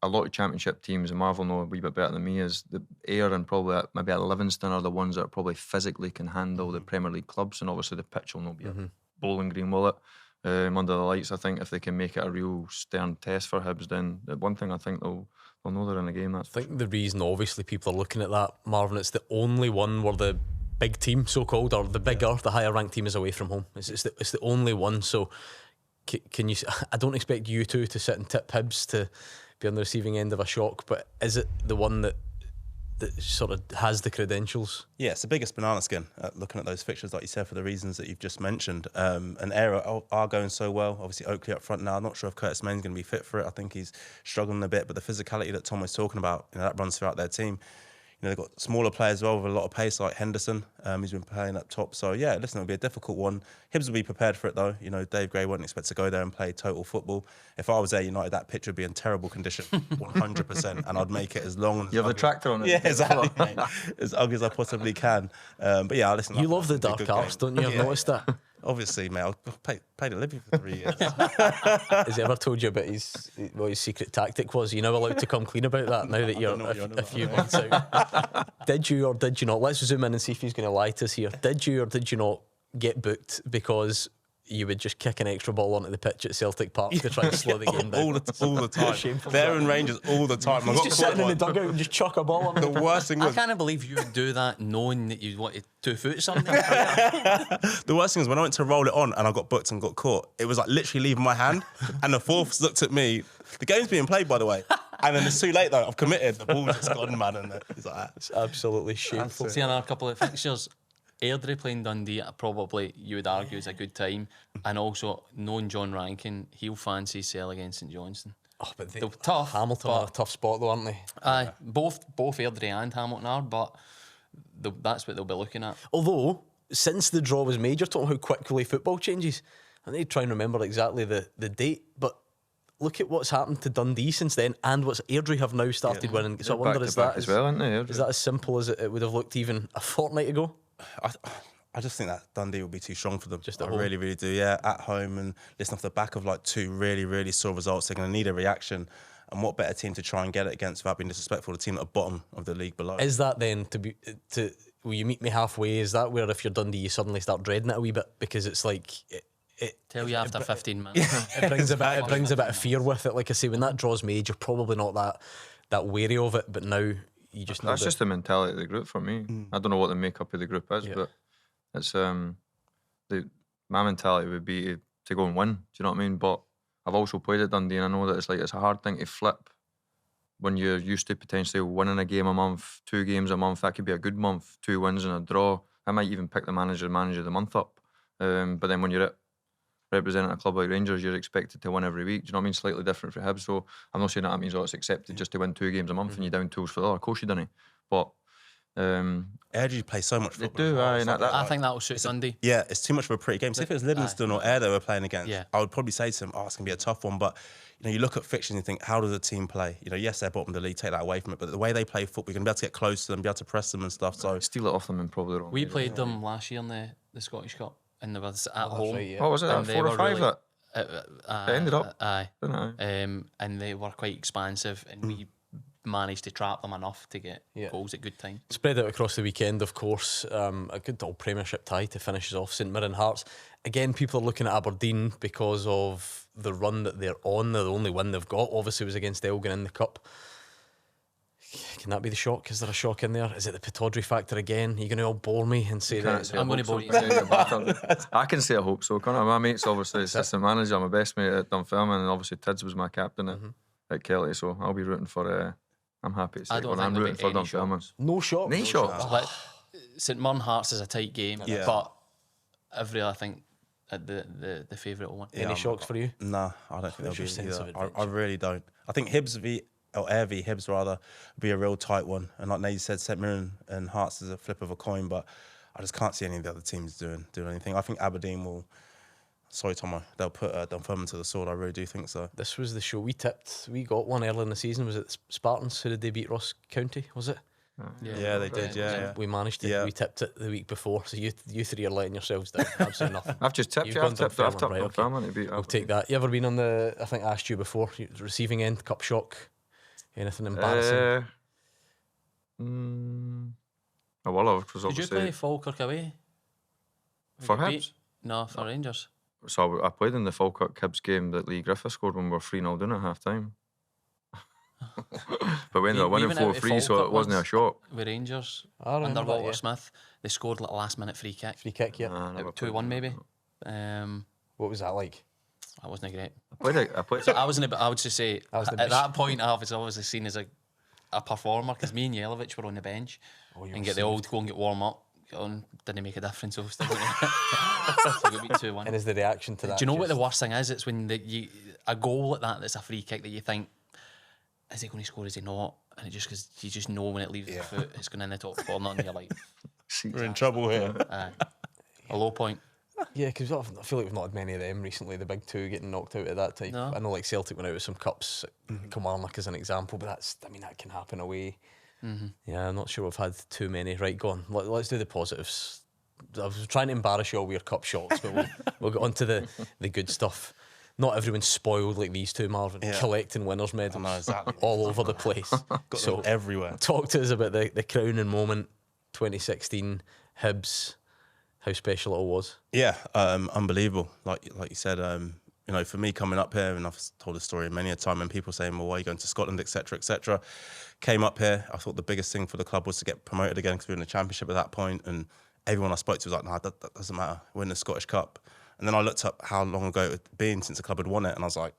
a lot of championship teams, and Marvel know a wee bit better than me, is the Ayr and probably maybe at Livingston are the ones that probably physically can handle the Premier League clubs, and obviously the pitch will not be a bowling green, will it? Under the lights, I think if they can make it a real stern test for Hibs, then the one thing I think they'll know they're in the game. That's I think the reason, obviously, people are looking at that, Marvin, it's the only one where the big team, so-called, or the bigger, the higher ranked team is away from home. It's the only one. So can you? I don't expect you two to sit and tip Hibs to be on the receiving end of a shock, but is it the one that sort of has the credentials? Yeah, it's the biggest banana skin looking at those fixtures, like you said, for the reasons that you've just mentioned. And Ayr are going so well. Obviously, Oakley up front now. I'm not sure if Curtis Main's going to be fit for it. I think he's struggling a bit, but the physicality that Tom was talking about, that runs throughout their team. They've got smaller players as well with a lot of pace, like Henderson. He's been playing up top. So, yeah, listen, it'll be a difficult one. Hibs will be prepared for it, though. Dave Gray wouldn't expect to go there and play total football. If I was Ayr United, that pitch would be in terrible condition, 100%, and I'd make it as long and... You have the tractor on it. Yeah, exactly, mate. As ugly as I possibly can. But, yeah, listen... You love the dark arts, don't you? I've noticed that. Obviously, mate, I've paid a living for 3 years. Has he ever told you about what his secret tactic was? You're now allowed to come clean about that now that you're a few months out. Did you or did you not? Let's zoom in and see if he's going to lie to us here. Did you or did you not get booked because you would just kick an extra ball onto the pitch at Celtic Park to try and slow the game down? all the time. They're in Rangers all the time. He's just sitting in the dugout and just chuck a ball on the worst thing was... I can't believe you would do that knowing that you wanted 2 foot something. The worst thing is when I went to roll it on and I got booked and got caught, it was like literally leaving my hand, and the fourths looked at me. The game's being played, by the way, and then it's too late though. I've committed. The ball's just gone, man, and it's like that. It's absolutely shameful. See, another couple of fixtures. Airdrie playing Dundee, probably you would argue is a good time, and also knowing John Rankin, he'll fancy sell against St Johnstone. Oh, but they're tough. Hamilton are a tough spot though, aren't they? Aye, both Airdrie and Hamilton are, but that's what they'll be looking at. Although since the draw was made, you're talking how quickly football changes. I need to try and remember exactly the date, but look at what's happened to Dundee since then, and what's Airdrie have now started winning. So I wonder, is that as well, aren't they? Is that as simple as it would have looked even a fortnight ago? I just think that Dundee will be too strong for them. Just at I home. really, really do. Yeah, at home, and listen, off the back of like 2 really, really sore results, they're going to need a reaction. And what better team to try and get it against without being disrespectful? The team at the bottom of the league below. Is that then will you meet me halfway? Is that where if you're Dundee you suddenly start dreading it a wee bit because it's like tell you after 15 minutes. It brings a bit of fear with it. Like I say, when that draw's made, you're probably not that wary of it. But now you just know that's just the mentality of the group for me. I don't know what the makeup of the group is, but it's my mentality would be to go and win. Do you know what I mean? But I've also played at Dundee, and I know that it's a hard thing to flip when you're used to potentially winning a game a month, 2 games a month. That could be a good month, 2 wins and a draw. I might even pick the manager of the month up. But then when you're representing a club like Rangers, you're expected to win every week. Do you know what I mean? Slightly different for Hibs. So I'm not saying that means it's accepted just to win 2 games a month and you down tools for the other. Of course you don't. But Airdrie play so much football. They do, I think that will suit Dundee. Yeah, it's too much of a pretty game. So if it was Livingston or Ayr they were playing against, I would probably say to them, it's going to be a tough one. But you look at fixtures and you think, how does the team play? Yes, they're bottom of the league, take that away from it. But the way they play football, you're going to be able to get close to them, be able to press them and stuff. So steal it off them and probably wrong. We played them last year in the Scottish Cup, and they were at home. Right, yeah. What was it? 4 or 5 that? It ended up. Aye. Didn't it? And they were quite expansive, and we managed to trap them enough to get goals at good time. Spread out across the weekend, of course. A good old Premiership tie to finish us off. St Mirren Hearts. Again, people are looking at Aberdeen because of the run that they're on. The only win they've got, obviously, was against Elgin in the Cup. Can that be the shock? Is there a shock in there? Is it the Pataudry factor again? Are you going to all bore me and say that? I'm going to bore you. I can say I hope so. My mate's obviously assistant manager, my best mate at Dunfermline, and obviously Tids was my captain at Kelly, so I'll be rooting for... I'm happy to say I'm rooting for Dunfermline. No shock? No shock. St Mirren Hearts is a tight game, but I think the favourite will win. Any shocks for you? No, I don't think there'll be either. I really don't. I think Hibs will be Ayr v Hibs rather, be a real tight one. And like Nate said, St Mirren and Hearts is a flip of a coin, but I just can't see any of the other teams doing anything. I think Aberdeen will. Sorry, Tomo. They'll put Dunfermline to the sword. I really do think so. This was the show we tipped. We got one early in the season. Was it Spartans? Who did they beat? Ross County, was it? Yeah, they did. Yeah. We managed to. Yeah. We tipped it the week before. So you three are letting yourselves down. Absolutely nothing. I've just tipped You've you. gone I've tipped Dunfermline, right, Dunfermline to beat I'll Aberdeen. take that. You ever been on the? I think I asked you before. Receiving end, cup shock, anything embarrassing? I will have, because Did you obviously play Falkirk away? for Did you beat- Hibs. No, for Rangers. So I played in the Falkirk Hibs game that Lee Griffith scored when we were 3-0 down at half time. But we ended up We winning went out to 4-3, so Falkirk it wasn't a once shock. With Rangers I remember under that, Walter yeah. Smith. They scored like a last minute free kick. Free kick, yeah. I never 2-1 maybe. That What was that like? wasn't great. I played. So I would just say That was the at best. that point I was obviously seen as a performer, because me and Jelic were on the bench and get the old go and get warm up. Get on, didn't make a difference. So still got beat 2-1. And is the reaction to that? Do you know what the just- worst thing is? It's when a goal like that that's a free kick that you think, is he going to score, is he not? And it just, because you just know when it leaves the foot, it's going in the top corner and you're like, We're in trouble here. a low point. Yeah, because I feel like we've not had many of them recently. The big two getting knocked out at that time. No. I know, like Celtic went out with some cups. Kilmarnock as an example, but that can happen away. Yeah, I'm not sure we've had too many. Right, go on. Let's do the positives. I was trying to embarrass you all with your cup shots, but we'll get on to the good stuff. Not everyone's spoiled like these two, Marvin, collecting winners' medals I know, exactly. all over the place. Got them everywhere. Talk to us about the crowning moment, 2016 Hibs. How special it all was. Yeah, unbelievable. Like you said, you know, for me coming up here, and I've told the story many a time, and people saying, well, why are you going to Scotland, etc., etc. Came up here, I thought the biggest thing for the club was to get promoted again, because we were in the Championship at that point, and everyone I spoke to was like, nah, that doesn't matter, we're in the Scottish Cup. And then I looked up how long ago it had been since the club had won it, and I was like,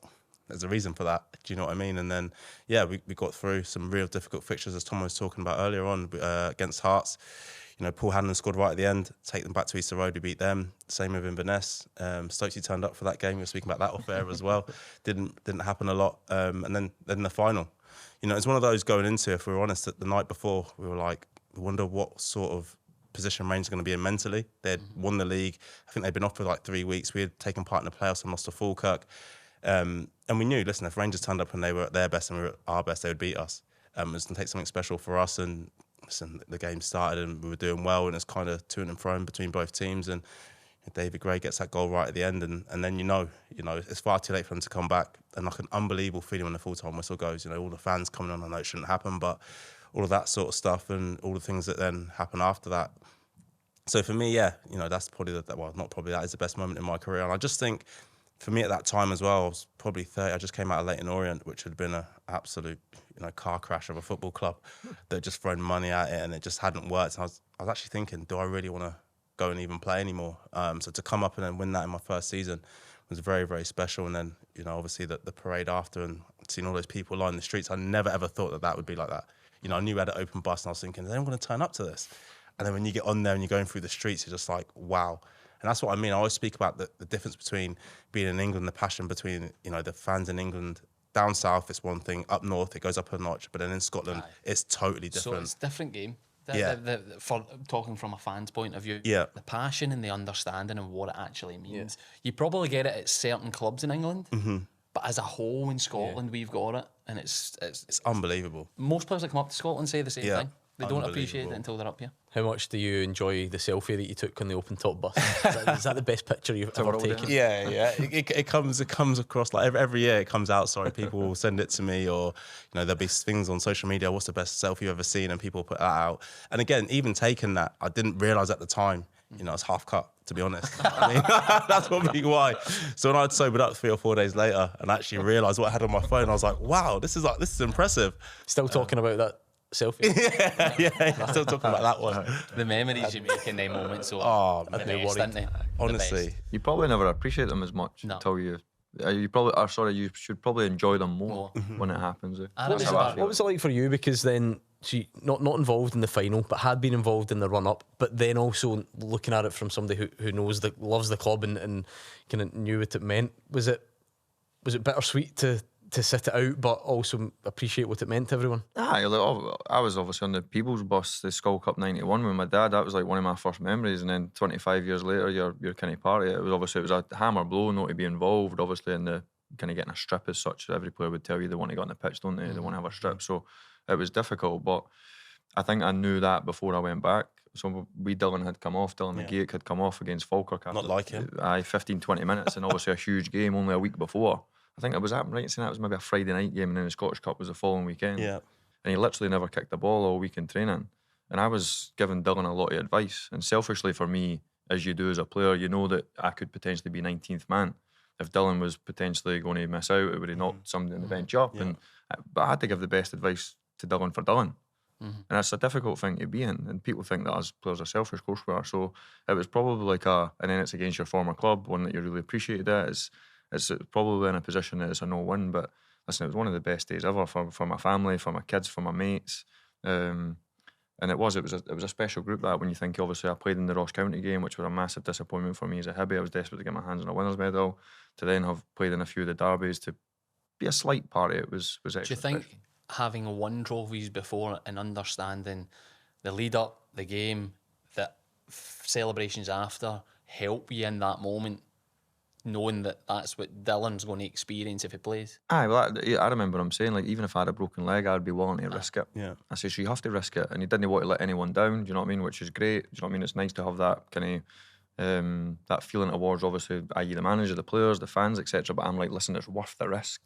there's a reason for that. Do you know what I mean? And then, yeah, we got through some real difficult fixtures, as Tom was talking about earlier on, against Hearts. You know, Paul Hanlon scored right at the end, take them back to Easter Road, we beat them. Same with Inverness. Stokesy turned up for that game, we were speaking about that off air as well. Didn't happen a lot. And then the final. You know, it's one of those going into, if we were honest, that the night before, we were like, we wonder what sort of position Rangers are going to be in mentally. They'd won the league. I think they'd been off for like 3 weeks. We had taken part in the playoffs and lost to Falkirk. And we knew, listen, if Rangers turned up and they were at their best and we were at our best, they would beat us. It was going to take something special for us. And listen, the game started and we were doing well, and it's kind of to and fro between both teams. And David Gray gets that goal right at the end, and then you know it's far too late for them to come back. And like an unbelievable feeling when the full-time whistle goes. You know, all the fans coming on. I know it shouldn't happen, but all of that sort of stuff and all the things that then happen after that. So for me, yeah, you know, that's probably that is the best moment in my career. And I just think, for me at that time as well, I was probably 30. I just came out of Leyton Orient, which had been an absolute, car crash of a football club that had just thrown money at it and it just hadn't worked. And I was actually thinking, do I really want to go and even play anymore? So to come up and then win that in my first season was very, very special. And then, obviously the parade after and seeing all those people line the streets, I never ever thought that would be like that. I knew we had an open bus and I was thinking, is anyone going to turn up to this? And then when you get on there and you're going through the streets, you're just like, wow. And that's what I mean. I always speak about the difference between being in England, the passion between, the fans in England. Down south, it's one thing. Up north, it goes up a notch. But then in Scotland, it's totally different. So it's a different game. Yeah. For talking from a fan's point of view, Yeah. the passion and the understanding of what it actually means. You probably get it at certain clubs in England, but as a whole in Scotland, we've got it. And it's It's unbelievable. most players that come up to Scotland say the same Yeah. thing. They don't appreciate it Unbelievable. until they're up here. How much do you enjoy the selfie that you took on the open top bus? Is that the best picture you've ever world, taken? Yeah. It comes across like every year it comes out. Sorry, people will send it to me, or there'll be things on social media. What's the best selfie you've ever seen? And people put that out. And again, even taking that, I didn't realise at the time. It's half cut, to be honest. I mean, that's probably why. So when I'd sobered up 3 or 4 days later and actually realised what I had on my phone, I was like, wow, this is impressive. Still talking about that selfie? Yeah, still talking about that one. The memories you make in them moments, so Oh, the man. best, aren't they? The Honestly. best. You probably never appreciate them as much No. until you should probably enjoy them more when it happens. I That's remember how I that. feel. What was it like for you? Because then she not involved in the final, but had been involved in the run up. But then also looking at it from somebody who loves the club and kind of knew what it meant. Was it bittersweet to to sit it out, but also appreciate what it meant to everyone? Aye, like, I was obviously on the People's Bus, the Skull Cup '91 with my dad. That was like one of my first memories. And then 25 years later, you're kind of part of it. It was a hammer blow not to be involved, obviously, in the kind of getting a strip as such. Every player would tell you they want to get on the pitch, don't they? They want to have a strip. So it was difficult, but I think I knew that before I went back. So Dylan had come off, Dylan McGeoch had come off against Falkirk. Not like him. 15-20 minutes, and obviously a huge game only a week before. I think it was right in saying that was maybe a Friday night game, and then the Scottish Cup was the following weekend. Yeah. And he literally never kicked the ball all week in training. And I was giving Dylan a lot of advice. And selfishly for me, as you do as a player, you know that I could potentially be 19th man. If Dylan was potentially going to miss out, it would have knocked somebody on the bench up. Yeah. But I had to give the best advice to Dylan for Dylan. And that's a difficult thing to be in. And people think that as players are selfish, of course we are. So it was probably like and then it's against your former club, one that you really appreciated it. It's probably in a position that it's a no-win. But listen, it was one of the best days ever for my family, for my kids, for my mates. And it was a special group that when you think, obviously, I played in the Ross County game, which was a massive disappointment for me as a Hibby. I was desperate to get my hands on a winners medal. To then have played in a few of the derbies, to be a slight part of it was extra. Do you think special. having won trophies before and understanding the lead up, the game, the celebrations after help you in that moment, knowing that that's what Dylan's going to experience if he plays? Aye, well, I remember him saying, like, even if I had a broken leg, I'd be willing to risk it. Yeah. I said, so you have to risk it, and he didn't want to let anyone down. Do you know what I mean? Which is great. Do you know what I mean? It's nice to have that kind of that feeling towards, obviously, i.e. the manager, the players, the fans, etc. But I'm like, listen, it's worth the risk.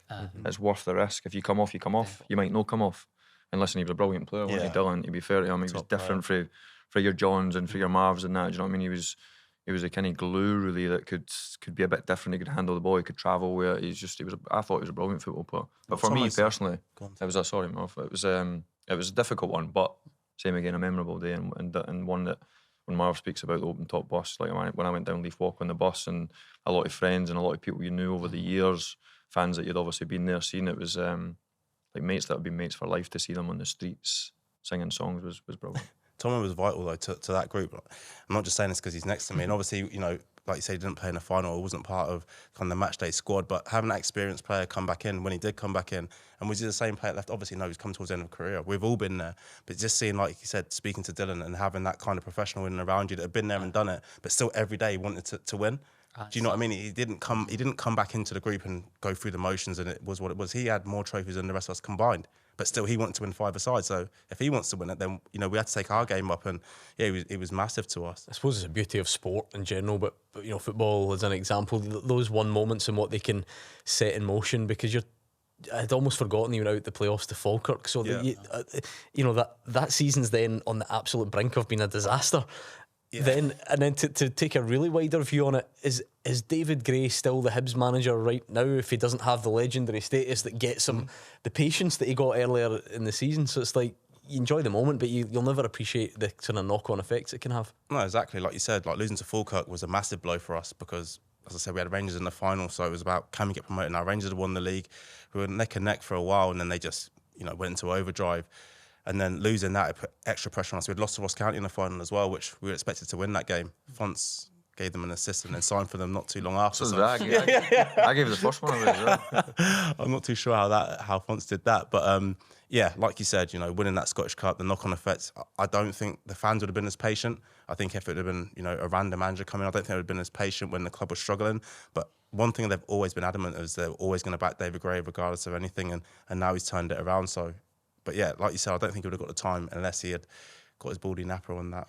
It's worth the risk. If you come off, you come off. You might not come off. And listen, he was a brilliant player, wasn't he, Dylan? To be fair to him, he was different for your Johns and for your Marvs and that. Do you know what I mean? He was a kind of glue, really, that could be a bit different. He could handle the ball. He could travel. Where I thought he was a brilliant football player. But for me personally, it was it was a difficult one. But same again, a memorable day and one that when Marv speaks about the open top bus, like when I went down Leaf Walk on the bus, and a lot of friends and a lot of people you knew over the years, fans that you'd obviously been there seen, it was like mates that would be mates for life. To see them on the streets singing songs was brilliant. Tomo was vital though to that group. I'm not just saying this because he's next to me, and obviously, you know, like you say, he didn't play in the final, or wasn't part of kind of the match day squad, but having that experienced player come back in when he did come back in, and was he the same player left? Obviously, no, he's come towards the end of career. We've all been there, but just seeing, like you said, speaking to Dylan and having that kind of professional in and around you that had been there and done it, but still every day wanted to win. Do you know what I mean? He didn't come back into the group and go through the motions, and it was what it was. He had more trophies than the rest of us combined, but still he wanted to win five-a-side. So if he wants to win it, then, you know, we had to take our game up, and yeah, it was massive to us. I suppose it's a beauty of sport in general, but you know, football as an example, those one moments and what they can set in motion, because I'd almost forgotten you were out the playoffs to Falkirk, so you know that season's then on the absolute brink of being a disaster. Yeah. Then to take a really wider view on it, is David Gray still the Hibs manager right now if he doesn't have the legendary status that gets him the patience that he got earlier in the season? So it's like, you enjoy the moment, but you'll never appreciate the sort of knock-on effects it can have. No, exactly. Like you said, like losing to Falkirk was a massive blow for us because, as I said, we had Rangers in the final, so it was about, can we get promoted? Now Rangers had won the league. We were neck and neck for a while, and then they just, you know, went into overdrive. And then losing that, it put extra pressure on us. We had lost to Ross County in the final as well, which we were expected to win that game. Fonts gave them an assist and then signed for them not too long after. So I gave the first one away as well. I'm not too sure how Fonts did that. But yeah, like you said, you know, winning that Scottish Cup, the knock-on effects, I don't think the fans would have been as patient. I think if it had been, you know, a random manager coming, I don't think they would have been as patient when the club was struggling. But one thing they've always been adamant is they're always going to back David Gray regardless of anything. And now he's turned it around, so... But yeah, like you said, I don't think he would have got the time unless he had got his baldy napper on that.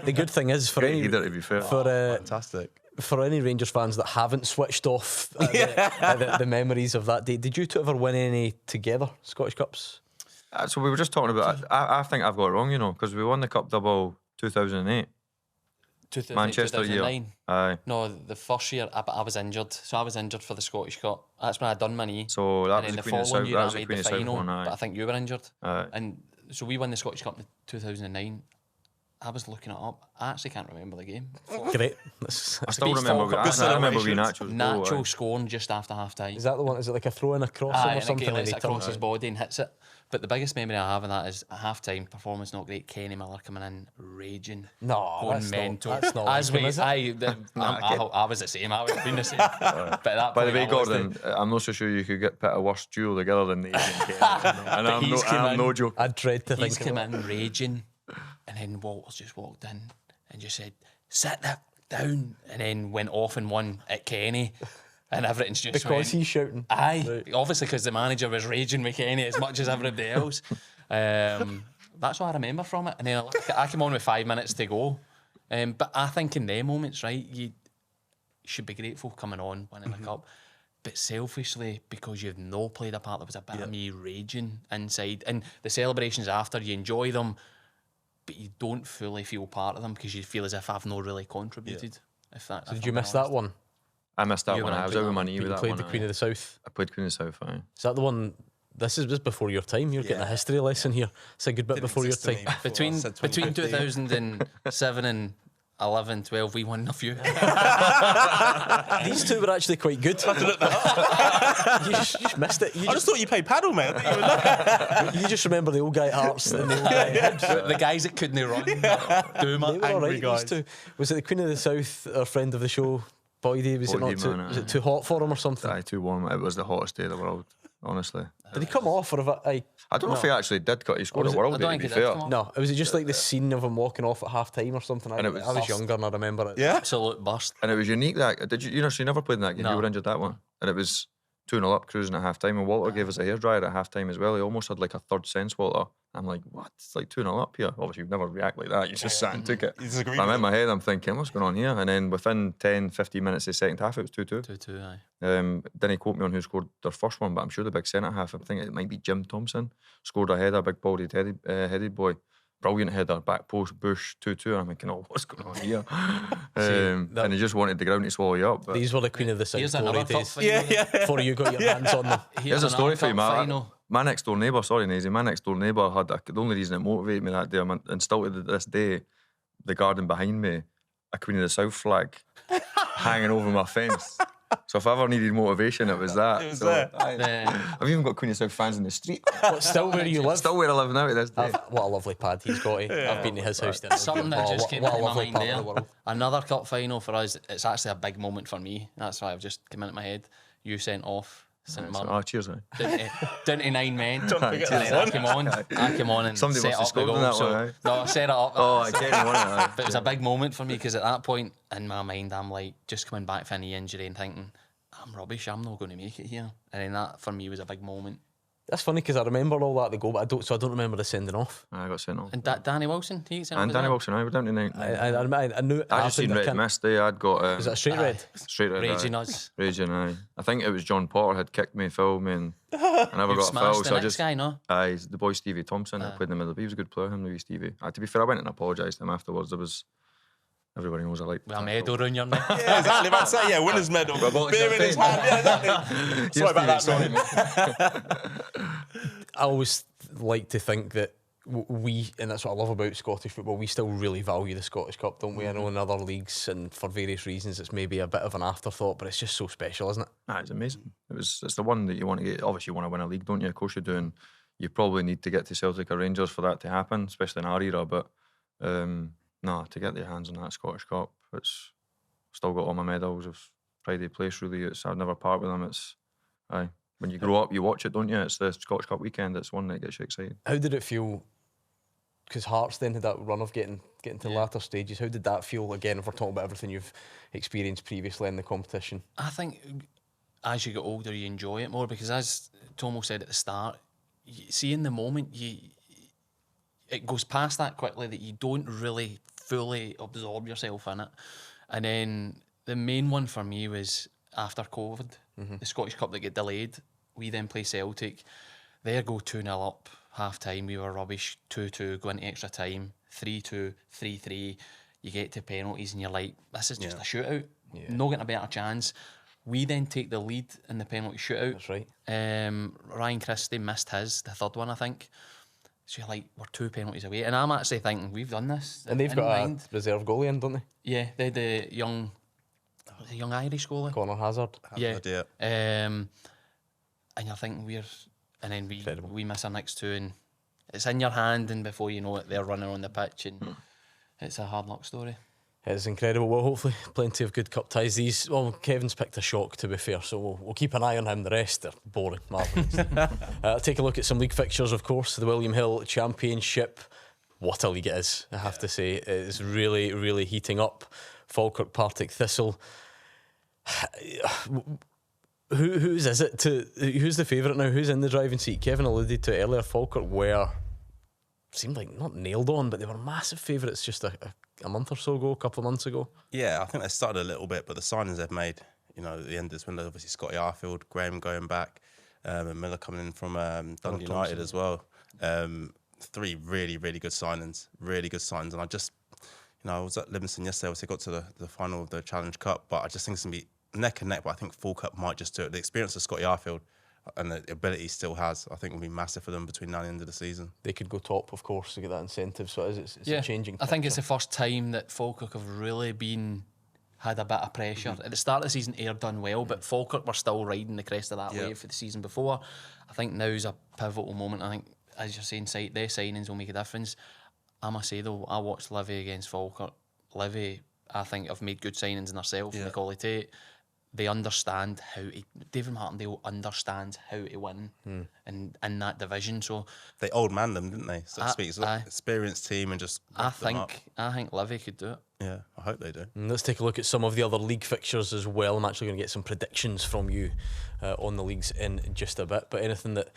The good thing is for any, to be fair. Fantastic. For any Rangers fans that haven't switched off the memories of that day, did you two ever win any together Scottish Cups? So we were just talking about. I think I've got it wrong, you know, because we won the Cup double 2008. Manchester 2009. year. Aye. No, the first year I was injured, so I was injured for the Scottish Cup. That's when I done my knee. So that and was then the the following year I Queen made of the final, one, aye. but I think you were injured. Aye. And so we won the Scottish Cup in 2009. I was looking it up. I actually can't remember the game. Great. I still remember. I remember we Nacho scoring just after half time. Is that the one? Is it like a throw in across Aye, him or something? and Like it he across turns his it? body and hits it. But the biggest memory I have of that is at half-time, performance not great, Kenny Miller coming in, raging, No, going that's mental. Not, that's not As like him, we, is it? I was the same, I would have been the same. But at that By the point, way, I was Gordon, I'm not so sure you could get put a worse duel together than the Asian Kenny. And I'm no joke. I dread to He's think come of it. in raging, and then Walters just walked in and just said, "Sit that down," and then went off and won at Kenny, and everything's just Because went, he's shouting. aye, Right. obviously because the manager was raging with Kenny as much as everybody else. That's what I remember from it. And then I came on with 5 minutes to go. But I think in them moments, right, you should be grateful coming on, winning the cup. But selfishly, because you've no played a part, there was a bit of me raging inside. And the celebrations after, you enjoy them, but you don't fully feel part of them because you feel as if I've not really contributed. If that, So did you miss that one? I missed that You one. were I was into out with that my one. knee You with that played one. the Queen of the South. I played Queen of the South, aye. Is that the one? This is just before your time. You're getting a history lesson here. It's a good bit before your time. Between 2007 and 11, 12, we won a few. These two were actually quite good. You just missed it. I just thought you played paddle, mate. I didn't even know. You just remember the old guy at Hearts and the old guy at Hibs. The guys that couldn't run. Duma, They were all angry right, guys. these two. Was it the Queen of the South, our friend of the show, Boydie? Was it Boydie, not too, man, was it too hot for him or something? Aye, too warm. It was the hottest day of the world, honestly. Did he come off or have I I don't know if he actually did cut. He scored was a it- world I day, don't to be think he did fair. come off. No, was it just like the scene of him walking off at half time or something? And it was- I was younger and I remember it. Yeah. Absolute burst. And it was unique that did you know so you never played in that game? No. You were injured that one, and it was 2-0 up, cruising at half time, and Walter gave us a hairdryer at half time as well. He almost had like a third sense, Walter. I'm like, what? It's like 2-0 up here. Obviously, you'd never react like that. You just sat and took it. You disagree I'm with in my head. I'm thinking, what's going on here? And then within 10, 15 minutes of the second half, it was 2-2. 2-2, aye. Then he quote me on who scored their first one, but I'm sure the big centre half, I think it might be Jim Thompson, scored a header, big bodied headed boy. Brilliant header, back post, Bush, 2-2. And I'm thinking, oh, what's going on here? And he just wanted the ground to swallow you up. But These were the Queen of the South Here's glory another cup days. final. Before you got your hands on them. here's a story for you, another cup Matt. final. My next door neighbour, sorry, Naisy, my next door neighbour had the only reason it motivated me that day, and still to this day, the garden behind me, a Queen of the South flag hanging over my fence. So if I ever needed motivation, it was that. It was So, there. I've even got Queen of the South fans in the street. But still where you live. Still where I live now to this day. What a lovely pad he's got. I've been to his house. Dinner. Something that just came what a into my lovely mind part there. of the world. Another cup final for us. It's actually a big moment for me. That's why I've just come into my head. You sent off St Mirren. Oh, cheers, aye. Down to 9 men. Don't forget And that then I one. came on and Somebody set must have up the scored goal. in that So, one, aye. no, I set it up. Oh, I can't even want it. aye. But it was a big moment for me because at that point in my mind, I'm like just coming back from a knee injury and thinking, I'm rubbish, I'm not going to make it here. And then that for me was a big moment. That's funny because I remember all that to go, but I don't remember the sending off. I got sent off. And Danny Wilson, he sent And off as Danny well? Wilson, I were down to 9. I knew it I just seen happened, I red can't- mist there. I'd got Was that a straight red? straight red. Raging aye. us. Raging, aye. I think it was John Potter had kicked me, fouled me, and I never got a foul. Smashed So the I next just guy, no? aye, the boy Stevie Thompson. I played in the middle. He was a good player. Him, the wee Stevie. To be fair, I went and apologised to him afterwards. There was everybody knows I like. With a medal around your neck. Yeah, exactly. About to say, yeah, winner's medal. Well, Beer in his hand. Yeah, exactly. Sorry about that, mate. I always like to think that we, and that's what I love about Scottish football, we still really value the Scottish Cup, don't we? I know in other leagues and for various reasons it's maybe a bit of an afterthought, but it's just so special, isn't it? It's amazing. It's the one that you want to get. Obviously, you want to win a league, don't you? Of course you do. And you probably need to get to Celtic or Rangers for that to happen, especially in our era. But no, to get your hands on that Scottish Cup, it's still got all my medals of pride of place. Really, I'd never part with them. It's aye. When you grow up, you watch it, don't you? It's the Scottish Cup weekend. It's one that gets you excited. How did it feel? Because Hearts then had that run of getting to latter stages. How did that feel? Again, if we're talking about everything you've experienced previously in the competition. I think as you get older, you enjoy it more because, as Tomo said at the start, you see in the moment, it goes past that quickly that you don't really fully absorb yourself in it. And then the main one for me was after COVID, the Scottish Cup that get delayed. We then play Celtic. There go 2-0 up, half time. We were rubbish. 2-2, go into extra time. 3-2, 3-3. You get to penalties and you're like, this is just a shootout. No getting a better chance. We then take the lead in the penalty shootout. That's right. Ryan Christie missed his, the third one, I think. So you're like, we're 2 penalties away. And I'm actually thinking, we've done this. And they've in got mind. a reserve goalie in, don't they? Yeah, they had the young Irish goalie. Connor Hazard. Yeah. Yeah. And you're thinking, and then Incredible. we miss our next 2, and it's in your hand, and before you know it, they're running on the pitch, and it's a hard luck story. It's incredible. Well, hopefully, plenty of good cup ties. Kevin's picked a shock, to be fair, so we'll keep an eye on him. The rest are boring. Marvin. Take a look at some league fixtures, of course. The William Hill Championship. What a league it is, I have to say. It's really, really heating up. Falkirk, Partick, Thistle. Who's the favourite now? Who's in the driving seat? Kevin alluded to it earlier. Falkirk seemed like not nailed on, but they were massive favourites just a month or so ago, a couple of months ago. Yeah, I think they started a little bit, but the signings they've made, at the end of this window, obviously Scotty Arfield, Graham going back, and Miller coming in from Dundee United as well. 3 really, really good signings, and I just, I was at Livingston yesterday, obviously got to the final of the Challenge Cup, but I just think it's going to be neck and neck, but I think Falkirk might just do it. The experience of Scotty Arfield and the ability he still has, I think will be massive for them between now and the end of the season. They could go top, of course, to get that incentive. So it's a changing picture. I think it's the first time that Falkirk have really had a bit of pressure. At the start of the season, Ayr done well, but Falkirk were still riding the crest of that wave for the season before. I think now's a pivotal moment. I think, as you're saying, their signings will make a difference. I must say, though, I watched Livy against Falkirk. Livy, I think, have made good signings in themselves. Macaulay Tate. They understand David Martindale understands how to win in that division. So they old man them, didn't they? So to speak. It's an experienced team and just. I think Livy could do it. Yeah, I hope they do. And let's take a look at some of the other league fixtures as well. I'm actually going to get some predictions from you on the leagues in just a bit. But anything that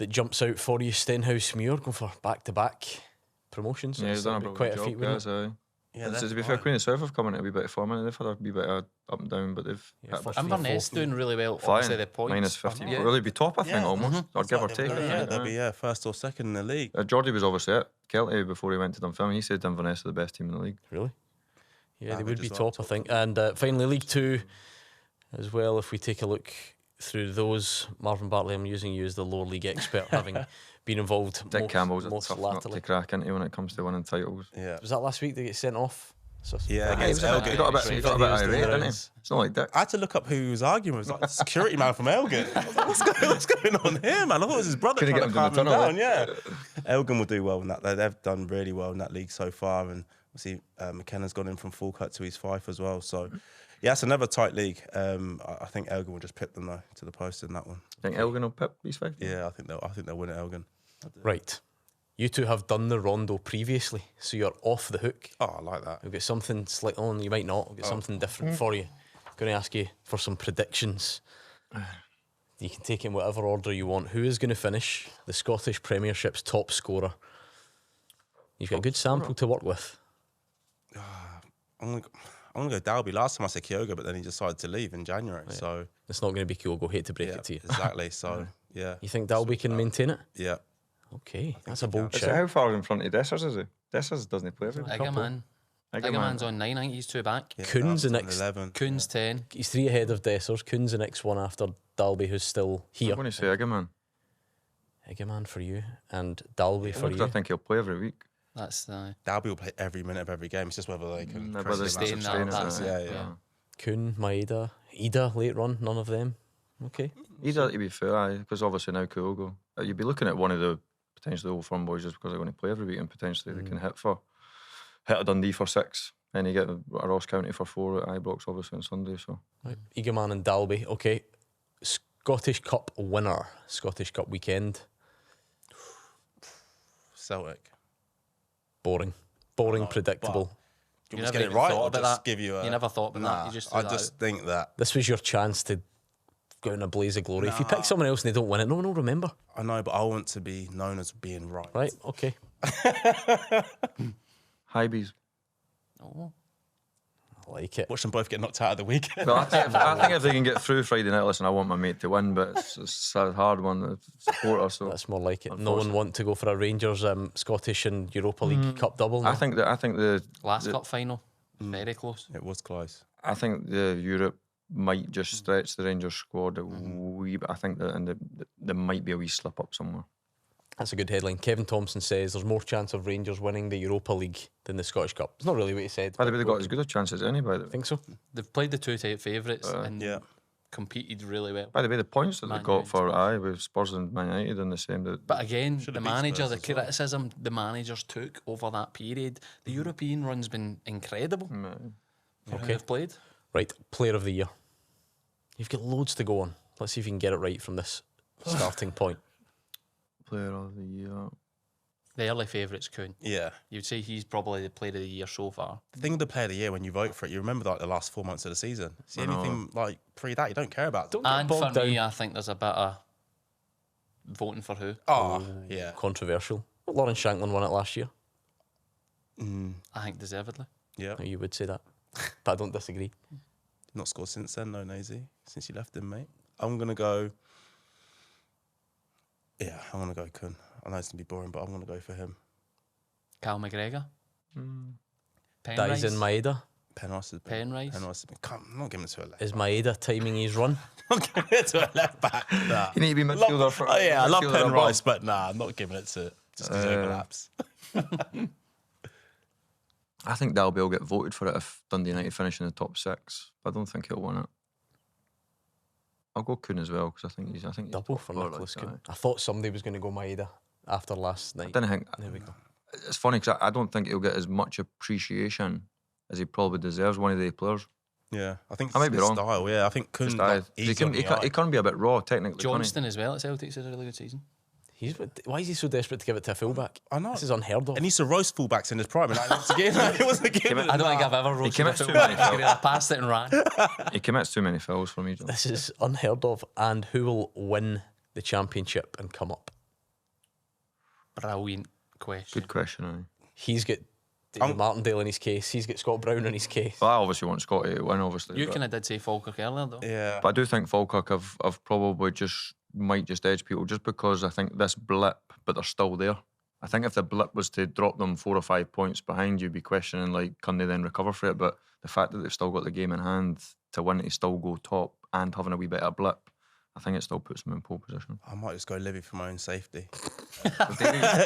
jumps out for you, Stenhouse Muir going for back-to-back promotions. Yeah, he's done quite a feat, wouldn't it? Yeah, to be fair, Queen of South have come into a wee bit of form, and they've had a wee bit of up and down, but they've Inverness doing really well. Obviously, the points minus 50. Will they be top? I think almost, or give or take. They'll be first or second in the league. Geordie was obviously at Kelty before he went to Dunfermline. He said Inverness are the best team in the league. Really? Yeah, they would be top, I think. And finally, League Two as well. If we take a look through those, Marvin Bartley, I'm using you as the lower league expert, having been involved. Dick Campbell's a most tough nut to crack into when it comes to winning titles. Yeah, was that last week they get sent off? He got a bit irate, didn't he? It's not like that. I had to look up who he was arguing with. It was like the security man from Elgin. I was like, what's going on here, man? I thought it was his brother trying to calm him down. Yeah, Elgin will do well in that. They've done really well in that league so far, and obviously McKenna's gone in from Falkirk to East Fife as well. So yeah, it's another tight league. I think Elgin will just pip them though to the post in that one. Think Elgin will pip East Fife? Yeah, I think they'll win at Elgin. Right. You two have done the rondo previously, so you're off the hook. Oh, I like that. We'll get something slightly on. You might not. We'll get something different for you. Going to ask you for some predictions. You can take it in whatever order you want. Who is going to finish the Scottish Premiership's top scorer? You've got a good sample to work with. I'm going to go Dalby. Last time I said Kyogo, but then he decided to leave in January. Yeah. So it's not going to be Kyogo. Hate to break it to you. Exactly. So yeah. You think Dalby can maintain it? Yeah. Okay, that's a bold shout. How far in front of Dessers is he? Dessers doesn't play every Egerman's on 9. I think he's 2 back. Yeah, Kuhn's the next 11. Kuhn's 10. He's 3 ahead of Dessers. Kuhn's the next one after Dalby, who's still here. I'm going to say Egerman. Egerman for you and Dalby for you. I think he'll play every week. That's Dalby will play every minute of every game. It's just whether they can stay in that. Yeah. Kuhn, Maeda, Idah later on. None of them. Okay. Idah, to be fair, because obviously now Kyogo. You'd be looking at one of the potentially Old Firm boys just because they're going to play every week and potentially they can hit a Dundee for 6 and you get a Ross County for 4 at Ibrox obviously on Sunday. So right. Egerman and Dalby. Okay. Scottish Cup winner. Scottish Cup weekend. Celtic. Boring, predictable. You never get it right. Or just give you you never thought about that. I just think that this was your chance to go in a blaze of glory. If you pick someone else and they don't win it, no one will remember. I know, but I want to be known as being right. Right, okay. Hibs. Oh. I like it. Watch them both get knocked out of the weekend. Well, I think if they can get through Friday night, listen, I want my mate to win, but it's a hard one to support us. So that's more like it. No one want to go for a Rangers Scottish and Europa League Cup double. No? I think the last cup final, very close. It was close. I think the Europe might just stretch the Rangers squad a wee bit. I think that there might be a wee slip up somewhere. That's a good headline. Kevin Thompson says there's more chance of Rangers winning the Europa League than the Scottish Cup. It's not really what he said. By the way, they got as good a chance as anybody. I think so. They've played the 2 favourites. Yeah. competed really well. By the way, the points that Man they got United. for with Spurs and Man United in the same. But again, Should the have beat manager, Spurs the as well. criticism the managers took over that period, the European run's been incredible for who they've played. Right, Player of the Year. You've got loads to go on. Let's see if you can get it right from this starting point. Player of the Year. The early favourites, Kuhn. Yeah. You'd say he's probably the player of the year so far. The thing with the player of the year, when you vote for it, you remember like the last 4 months of the season. See anything like pre that, you don't care about. And for bogged me, down. I think there's a bit of voting for who. Oh, yeah. Controversial. But Lawrence Shanklin won it last year. I think deservedly. Yeah. No, you would say that. But I don't disagree. Not scored since then, no, Naisy. Since you left him, mate. I'm going to go... Yeah, I'm going to go Kun. I know it's going to be boring, but I'm going to go for him. Cal McGregor. Dies in Maeda. Penrice has been... Penrice. Penrice has been... I'm not giving it to a left. Is Maeda timing his run? I'm not giving it to a left back. Nah. You need to be midfielder for. Oh, yeah, I love midfielder Penrice, above. but nah, I'm not giving it to... Just because he overlaps. I think Dalby will get voted for it if Dundee United finish in the top 6. But I don't think he'll win it. I'll go Kuhn as well because I think he's Double top for scorer, Nicholas like, Kuhn. I thought somebody was going to go Maeda after last night. I didn't think. There we go. It's funny because I don't think he'll get as much appreciation as he probably deserves. One of the players. Yeah, I think I might it's be his wron. style, yeah. I think Kun... Just like, he easy can on the eye. he can be a bit raw technically. can't he? Johnston as well at Celtic had a really good season. Why is he so desperate to give it to a fullback? I know. This is unheard of. And he used to roast fullbacks in his prime. And it was a game. I don't think I've ever roasted a commits too fullback. many I passed it and ran. He commits too many fouls for me. John. This is unheard of. And who will win the championship and come up? Brilliant question. Good question. Aye. He's got David Martindale in his case. He's got Scott Brown in his case. Well, I obviously want Scotty to win, obviously. You but, kind of did say Falkirk earlier, though. Yeah. but I do think Falkirk have probably might just edge people just because I think this blip, but they're still there. I think if the blip was to drop them 4 or 5 points behind, you'd be questioning like, can they then recover for it? But the fact that they've still got the game in hand to win it, to still go top and having a wee bit of a blip, I think it still puts them in pole position. I might just go Livy for my own safety.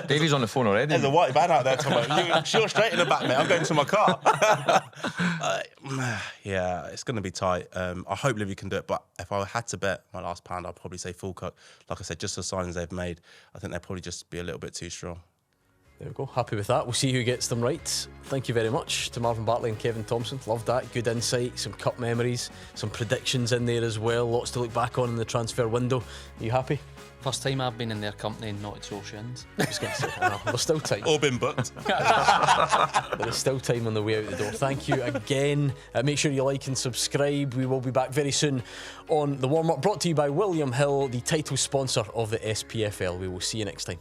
Davey's on the phone already. There's a white van out there tomorrow. You're straight in the back, mate. I'm going to my car. Yeah, it's going to be tight. I hope Livy can do it, but if I had to bet my last pound, I'd probably say Falkirk. Like I said, just the signs they've made, I think they'll probably just be a little bit too strong. There we go. Happy with that. We'll see who gets them right. Thank you very much to Marvin Bartley and Kevin Thomson. Loved that. Good insight, some cup memories, some predictions in there as well. Lots to look back on in the transfer window. Are you happy? First time I've been in their company and not at your shins. I was going to say, I know, there's still time. All been booked. There is still time on the way out the door. Thank you again. Make sure you like and subscribe. We will be back very soon on The Warm Up, brought to you by William Hill, the title sponsor of the SPFL. We will see you next time.